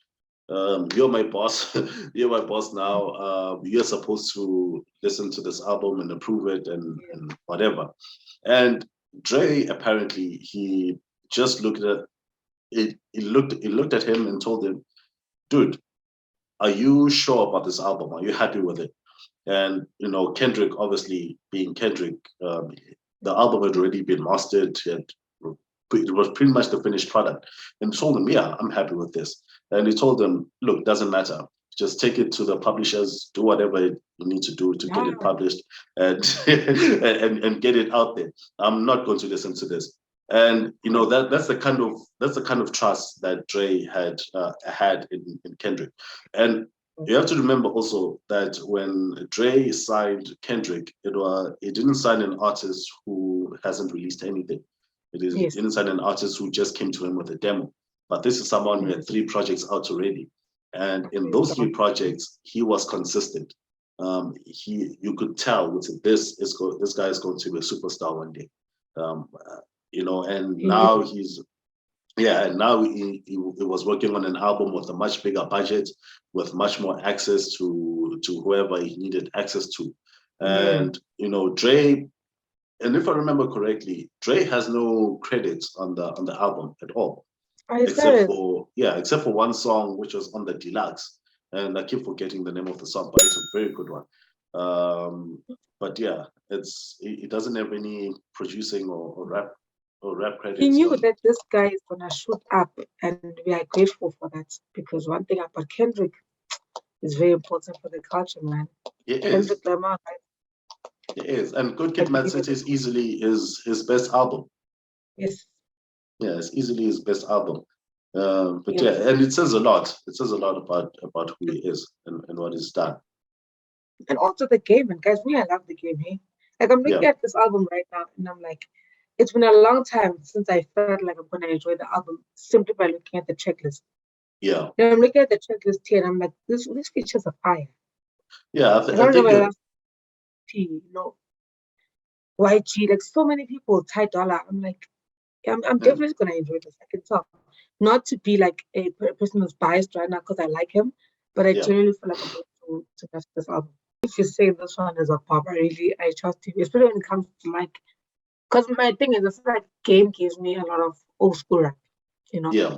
[SPEAKER 1] you're my boss. You're my boss now. You're supposed to listen to this album and approve it
[SPEAKER 2] Yeah.
[SPEAKER 1] and whatever. And Dre apparently he just looked at it. He looked at him and told him, "Dude, are you sure about this album? Are you happy with it?" And you know, Kendrick, obviously being Kendrick, the album had already been mastered. It was pretty much the finished product. And he told them, "Yeah, I'm happy with this." And he told them, "Look, doesn't matter. Just take it to the publishers, do whatever you need to do to get it
[SPEAKER 2] Yeah.
[SPEAKER 1] published, and and get it out there. I'm not going to listen to this." And you know that's the kind of trust that Dre had in Kendrick. And you have to remember also that when Dre signed Kendrick, it didn't sign an artist who hasn't released anything. It
[SPEAKER 2] Yes.
[SPEAKER 1] didn't sign an artist who just came to him with a demo. But this is someone who
[SPEAKER 2] Mhm.
[SPEAKER 1] had 3 projects out already, and in
[SPEAKER 2] Yes.
[SPEAKER 1] those 3 projects, he was consistent. You could tell with this guy is going to be a superstar one day. Um, and
[SPEAKER 2] He knew.
[SPEAKER 1] now and now he was working on an album with a much bigger budget, with much more access to whoever he needed access to.
[SPEAKER 2] Yeah.
[SPEAKER 1] And you know, Dre, and if I remember correctly, Dre has no credits on the album at all.
[SPEAKER 2] I
[SPEAKER 1] except
[SPEAKER 2] said,
[SPEAKER 1] for one song which was on the deluxe, and I keep forgetting the name of the song, but it's a very good one. But yeah, it doesn't have any producing or rap
[SPEAKER 2] he
[SPEAKER 1] credits
[SPEAKER 2] knew
[SPEAKER 1] on.
[SPEAKER 2] that this guy is gonna shoot up, and we are grateful for that because one thing about Kendrick is very important for the culture, man.
[SPEAKER 1] It
[SPEAKER 2] Kendrick
[SPEAKER 1] is,
[SPEAKER 2] Lamar,
[SPEAKER 1] it is, and Good
[SPEAKER 2] I
[SPEAKER 1] Kid, Mad
[SPEAKER 2] believe it
[SPEAKER 1] City
[SPEAKER 2] is.
[SPEAKER 1] is easily his best album.
[SPEAKER 2] Yes,
[SPEAKER 1] Yeah, it's easily his best album. But
[SPEAKER 2] yes.
[SPEAKER 1] yeah, and it says a lot. It says a lot about who he is and what he's done.
[SPEAKER 2] And also the game, and guys, me, I love the game, hey? Like I'm
[SPEAKER 1] Yeah,
[SPEAKER 2] looking at this album right now, and I'm like, it's been a long time since I felt like I'm gonna enjoy the album simply by looking at the checklist.
[SPEAKER 1] yeah,
[SPEAKER 2] Now I'm looking at the checklist here, and I'm like, this features are fire.
[SPEAKER 1] yeah.
[SPEAKER 2] I
[SPEAKER 1] I
[SPEAKER 2] can't
[SPEAKER 1] think
[SPEAKER 2] remember the
[SPEAKER 1] you're.
[SPEAKER 2] last YG, like so many people, Ty Dolla. I'm like, yeah, I'm
[SPEAKER 1] Mm,
[SPEAKER 2] definitely gonna enjoy this. I can tell. Not to be like a person who's biased right now because I like him, but I
[SPEAKER 1] yeah,
[SPEAKER 2] genuinely feel like I'm going to match this album. If you say this one is a pop, I trust you, especially when it comes to like, because my thing is, it's like game gives me a lot of old school rap, you know,
[SPEAKER 1] yeah,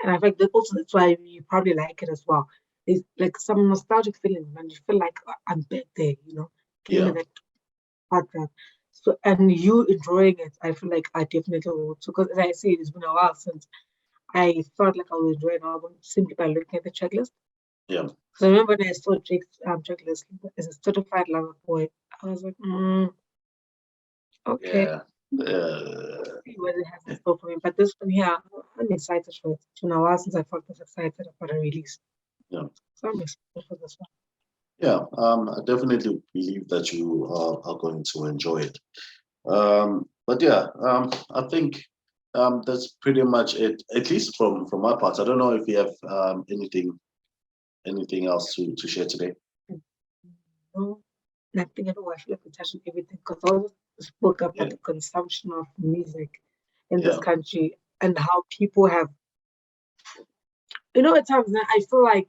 [SPEAKER 2] and I think that also that's why you probably like it as well. It's like some nostalgic feeling, man. You feel like I'm back there, giving me
[SPEAKER 1] yeah,
[SPEAKER 2] that hard rap. So and you enjoying it, I feel like I definitely will too. Because as I say, it's been a while since I felt like I would enjoy an album simply by looking at the checklist.
[SPEAKER 1] yeah,
[SPEAKER 2] So I remember when I saw Drake's checklist as a certified lover boy, I was like, okay,
[SPEAKER 1] yeah. Uh,
[SPEAKER 2] see what it has in store for me. But this one here, I'm excited for it. It's been a while since I felt this excited about a release.
[SPEAKER 1] yeah.
[SPEAKER 2] So I'm excited for this one.
[SPEAKER 1] Yeah, I definitely believe that you are going to enjoy it. But yeah, I think that's pretty much it. At least from my part. I don't know if you have anything else to share today.
[SPEAKER 2] No, nothing at all. I feel like we touched on everything because I always spoke about
[SPEAKER 1] Yeah,
[SPEAKER 2] the consumption of music in this
[SPEAKER 1] yeah,
[SPEAKER 2] country and how people have, at times now I feel like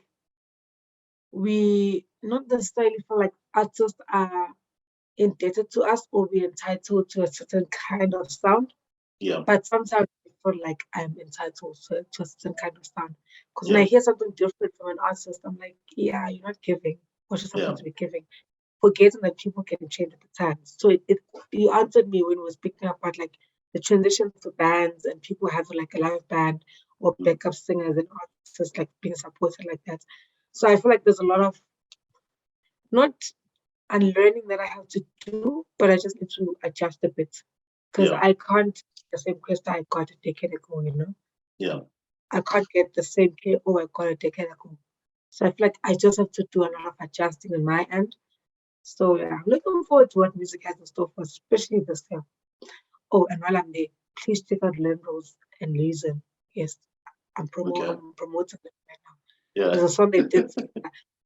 [SPEAKER 2] we not necessarily feel like artists are indebted to us or we're entitled to a certain kind of sound,
[SPEAKER 1] yeah,
[SPEAKER 2] but sometimes I feel like I'm entitled to a certain kind of sound. Because when I
[SPEAKER 1] yeah,
[SPEAKER 2] hear something different from an artist, I'm like, yeah, you're not giving what you're
[SPEAKER 1] yeah,
[SPEAKER 2] supposed to be giving. Forgetting that people can change at the times. So you answered me when we were speaking about like the transition to bands and people having like a live band or
[SPEAKER 1] mm,
[SPEAKER 2] backup singers and artists like being supported like that. So I feel like there's a lot of not unlearning that I have to do, but I just need to adjust a bit because
[SPEAKER 1] yeah,
[SPEAKER 2] I can't the same question I got a decade ago.
[SPEAKER 1] yeah.
[SPEAKER 2] I can't get the same care I got a decade ago. So I feel like I just have to do a lot of adjusting on my end. So yeah, I'm looking forward to what music has in store for us, especially this year. Oh, and while I'm there, please check out Rose and Reason. Yes,
[SPEAKER 1] Okay.
[SPEAKER 2] I'm promoting it right now.
[SPEAKER 1] Yeah,
[SPEAKER 2] There's a song they did.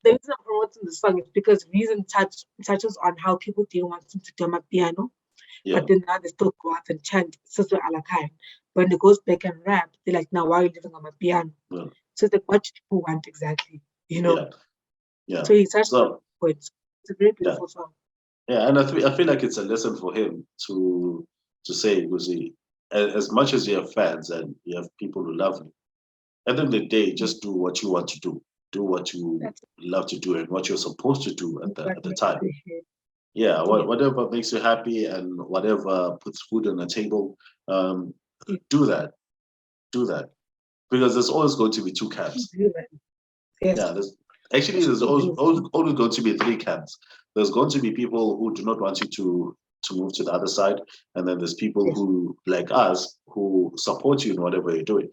[SPEAKER 2] The reason I'm promoting the song is because Reason touches on how people didn't want him to do my piano,
[SPEAKER 1] yeah,
[SPEAKER 2] but then now they still go out and chant Sister Alakai. When they goes back and rap, they're like, now why are you living on my piano?
[SPEAKER 1] yeah,
[SPEAKER 2] So it's like, what do people want exactly? You know?
[SPEAKER 1] yeah, yeah.
[SPEAKER 2] So he touched on
[SPEAKER 1] So
[SPEAKER 2] points. It's a very
[SPEAKER 1] yeah,
[SPEAKER 2] beautiful song.
[SPEAKER 1] yeah, and I feel like it's a lesson for him to say because as much as you have fans and you have people who love you, at the end of the day, just do what you want to do. Do what you
[SPEAKER 2] That's
[SPEAKER 1] love to do and what you're supposed to do
[SPEAKER 2] what
[SPEAKER 1] at the
[SPEAKER 2] makes
[SPEAKER 1] time.
[SPEAKER 2] you here.
[SPEAKER 1] Yeah,
[SPEAKER 2] Yeah.
[SPEAKER 1] whatever makes you happy and whatever puts food on the table, um,
[SPEAKER 2] Yeah.
[SPEAKER 1] do that. Do that. Because there's always going to be two
[SPEAKER 2] Keep
[SPEAKER 1] camps.
[SPEAKER 2] human.
[SPEAKER 1] Yeah,
[SPEAKER 2] Yes.
[SPEAKER 1] there's
[SPEAKER 2] Keep human.
[SPEAKER 1] always going to be three camps. There's going to be people who do not want you to move to the other side, and then there's people
[SPEAKER 2] Yes.
[SPEAKER 1] who, like us, who support you in whatever you're doing.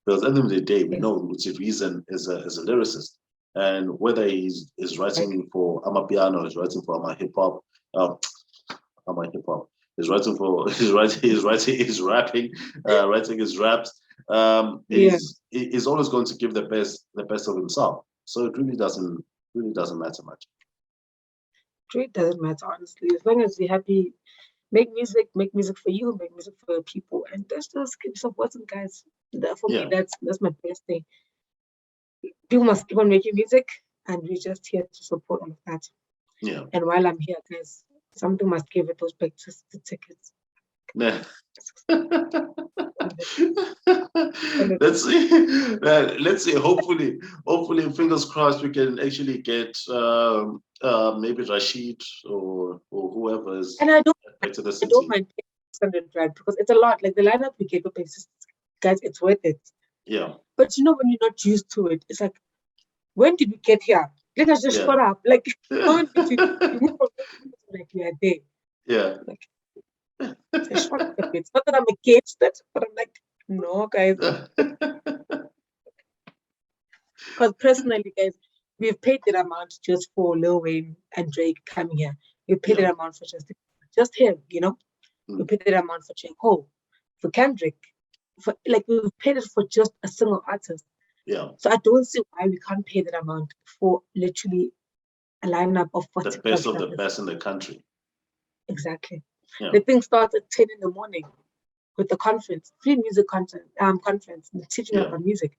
[SPEAKER 1] Because at the end of the day, we
[SPEAKER 2] Yes.
[SPEAKER 1] know Uzi Reason is a lyricist, and whether is
[SPEAKER 2] Like,
[SPEAKER 1] writing for Amapiano, is writing for Ama Hip Hop, um, Ama Hip Hop, is writing for he's rapping, writing his raps.
[SPEAKER 2] yeah.
[SPEAKER 1] He's always going to give the best of himself. So it really doesn't matter much.
[SPEAKER 2] It doesn't matter, honestly. As long as you're happy, make music for you, make music for people. And that's just keep supporting guys. For me,
[SPEAKER 1] Yeah,
[SPEAKER 2] that's my best thing. People must keep on making music and we're just here to support all of that.
[SPEAKER 1] yeah,
[SPEAKER 2] And while I'm here, guys, something must give it those back to the tickets.
[SPEAKER 1] Nah.
[SPEAKER 2] And
[SPEAKER 1] Let's see. Let's see. Hopefully, fingers crossed, we can actually get maybe Rashid or whoever is back to the
[SPEAKER 2] I don't
[SPEAKER 1] city.
[SPEAKER 2] mind paying 600 rand because it's a lot. Like the lineup we get for places, guys, it's worth it.
[SPEAKER 1] Yeah,
[SPEAKER 2] But you know, when you're not used to it, it's like, when did we get here? Let us just
[SPEAKER 1] yeah,
[SPEAKER 2] shut up. Like, the moment you move from like we are there.
[SPEAKER 1] yeah.
[SPEAKER 2] Like, say, shut up a bit. It's not that I'm against it, but I'm like, no, guys. Because personally, guys, we've paid that amount just for Lil Wayne and Drake coming here. We paid
[SPEAKER 1] Yeah.
[SPEAKER 2] that amount for just him, you know? We
[SPEAKER 1] Mm.
[SPEAKER 2] paid that amount for J. Cole, for Kendrick, for like we've paid it for just a single artist.
[SPEAKER 1] Yeah.
[SPEAKER 2] So I don't see why we can't pay that amount for literally a lineup of
[SPEAKER 1] The
[SPEAKER 2] 40
[SPEAKER 1] best
[SPEAKER 2] plus
[SPEAKER 1] of the
[SPEAKER 2] rappers.
[SPEAKER 1] best in the country.
[SPEAKER 2] Exactly.
[SPEAKER 1] Yeah.
[SPEAKER 2] The thing starts at 10 in the morning with the conference, free music conference, the teaching
[SPEAKER 1] Yeah.
[SPEAKER 2] about music,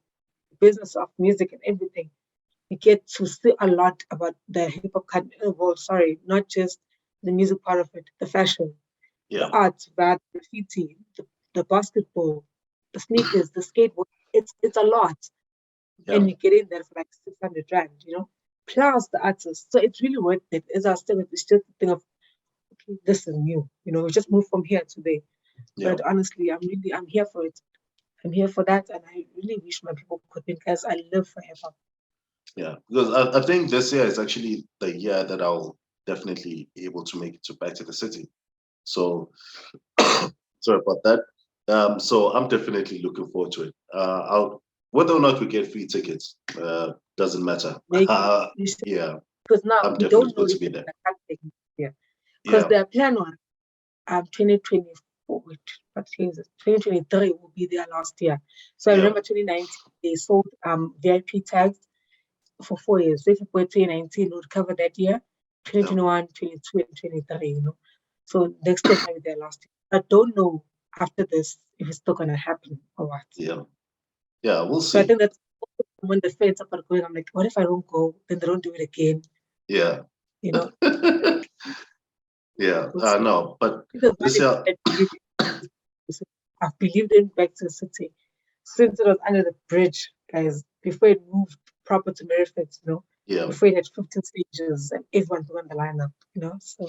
[SPEAKER 2] business of music and everything. You get to see a lot about the hip hop world, sorry, not just the music part of it, the fashion, the
[SPEAKER 1] Yeah.
[SPEAKER 2] art, that graffiti, the basketball, the sneakers, the skateboard. It's a lot.
[SPEAKER 1] Yeah.
[SPEAKER 2] And you get in there for like 600 rand, you know, plus the artists. So it's really worth it. As I said, it's just the thing of, okay, this is new. You know, we just moved from here today.
[SPEAKER 1] Yeah.
[SPEAKER 2] But honestly, I'm here for it. I'm here for that. And I really wish my people could be, because I live for hip hop.
[SPEAKER 1] Yeah. Because I think this year is actually the year that I'll definitely be able to make it to back to the city. So sorry about that. So I'm definitely looking forward to it. I'll whether or not we get free tickets, doesn't matter.
[SPEAKER 2] Maybe you should,
[SPEAKER 1] Yeah,
[SPEAKER 2] because now
[SPEAKER 1] I'm
[SPEAKER 2] we
[SPEAKER 1] definitely
[SPEAKER 2] don't know
[SPEAKER 1] going to
[SPEAKER 2] if
[SPEAKER 1] be
[SPEAKER 2] it's
[SPEAKER 1] there.
[SPEAKER 2] a country here. Because
[SPEAKER 1] Yeah,
[SPEAKER 2] their plan on 2024, what is it? 2023 will be their last year. So I
[SPEAKER 1] yeah,
[SPEAKER 2] remember 2019 they sold VIP tags for 4 years. So if it were 2019, it would cover that year,
[SPEAKER 1] yeah,
[SPEAKER 2] 2021, 22, and 23, you know. So next year might be their last year. I don't know after this if it's still gonna happen or what.
[SPEAKER 1] yeah, yeah. We'll
[SPEAKER 2] So I
[SPEAKER 1] see.
[SPEAKER 2] think that's when the feds are going, I'm like, what if I don't go? Then they don't do it again,
[SPEAKER 1] Yeah,
[SPEAKER 2] you know?
[SPEAKER 1] yeah.
[SPEAKER 2] We'll see.
[SPEAKER 1] No, but
[SPEAKER 2] Because one
[SPEAKER 1] this
[SPEAKER 2] thing
[SPEAKER 1] year,
[SPEAKER 2] I believe I've believed in back to the city since it was under the bridge, guys, before it moved proper to Merifit, you know,
[SPEAKER 1] yeah,
[SPEAKER 2] before it had 15 stages and everyone put on the lineup, you know. So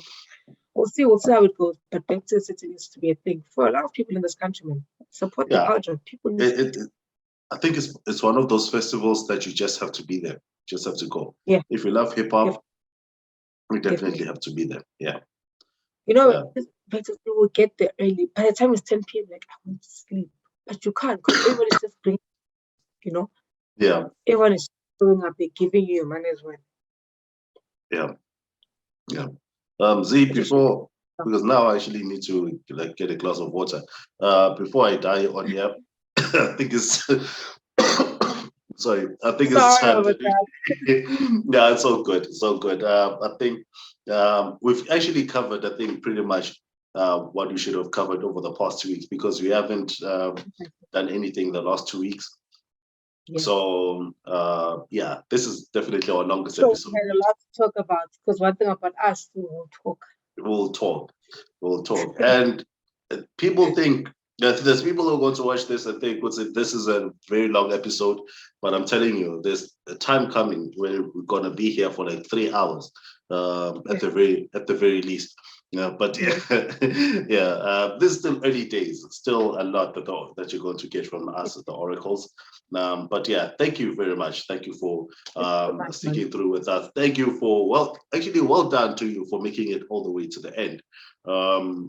[SPEAKER 2] we'll see how it goes. But back to the city needs to be a thing for a lot of people in this country, man. Support the
[SPEAKER 1] yeah.
[SPEAKER 2] culture. People need to,
[SPEAKER 1] I think it's one of those festivals that you just have to be there. Just have to go.
[SPEAKER 2] yeah,
[SPEAKER 1] If you love hip
[SPEAKER 2] def-
[SPEAKER 1] hop, you definitely
[SPEAKER 2] definitely.
[SPEAKER 1] have to be there. Yeah,
[SPEAKER 2] You know,
[SPEAKER 1] yeah,
[SPEAKER 2] back to school, will get there early. By the time it's 10 p.m., like, I want to sleep. But you can't because everybody's just bringing, you know,
[SPEAKER 1] yeah,
[SPEAKER 2] everyone is showing up, they're giving you your money as well.
[SPEAKER 1] yeah, yeah. Z,
[SPEAKER 2] But you should
[SPEAKER 1] before because now I actually need to like get a glass of water. Before I die on here, I think it's sorry. I think it's
[SPEAKER 2] sorry
[SPEAKER 1] time
[SPEAKER 2] about
[SPEAKER 1] to
[SPEAKER 2] that.
[SPEAKER 1] yeah, it's all good. It's all good. I think we've actually covered, I think, pretty much what we should have covered over the past 2 weeks because we haven't done anything the last 2 weeks.
[SPEAKER 2] Yeah.
[SPEAKER 1] So yeah, this is definitely our longest
[SPEAKER 2] So we
[SPEAKER 1] episode.
[SPEAKER 2] had a lot to talk about because one thing about us, we will talk.
[SPEAKER 1] We'll talk. We'll talk. And people think that there's people who are going to watch this and think, what's it? This is a very long episode, but I'm telling you, there's a time coming where we're gonna be here for like 3 hours,
[SPEAKER 2] Yeah.
[SPEAKER 1] at the very least. Yeah, but yeah, yeah, this is still early days. Still a lot that you're going to get from us at the Oracles. But yeah, thank you very much. Thank you for
[SPEAKER 2] Thank you so much, man.
[SPEAKER 1] sticking through with us. Thank you for actually, well done to you for making it all the way to the end.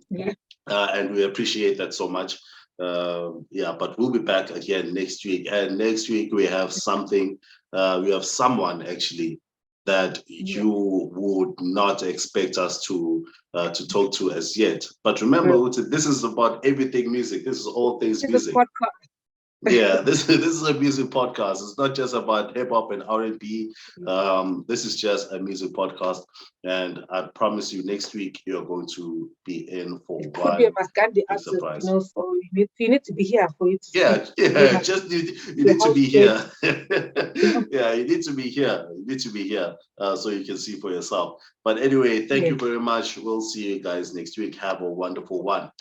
[SPEAKER 2] Yeah.
[SPEAKER 1] And we appreciate that so much. Yeah, but we'll be back again next week. And next week we have something. We have someone actually that
[SPEAKER 2] Yeah.
[SPEAKER 1] you would not expect us to talk to as yet. But remember,
[SPEAKER 2] Real.
[SPEAKER 1] this is about everything music. This is all things
[SPEAKER 2] It's a
[SPEAKER 1] music.
[SPEAKER 2] podcast.
[SPEAKER 1] Yeah, this is a music podcast. It's not just about hip hop and R&B. This is just a music podcast, and I promise you, next week you're going to be in for
[SPEAKER 2] It could be a
[SPEAKER 1] one
[SPEAKER 2] Mascandi
[SPEAKER 1] big
[SPEAKER 2] artist, you
[SPEAKER 1] surprise.
[SPEAKER 2] know, so you need to be here for you to see.
[SPEAKER 1] Yeah,
[SPEAKER 2] We
[SPEAKER 1] yeah.
[SPEAKER 2] have
[SPEAKER 1] Just you
[SPEAKER 2] your
[SPEAKER 1] need to
[SPEAKER 2] house
[SPEAKER 1] be
[SPEAKER 2] guest,
[SPEAKER 1] here.
[SPEAKER 2] you know.
[SPEAKER 1] Yeah, you need to be here. You need to be here so you can see for yourself. But anyway, thank
[SPEAKER 2] Yeah.
[SPEAKER 1] you very much. We'll see you guys next week. Have a wonderful one.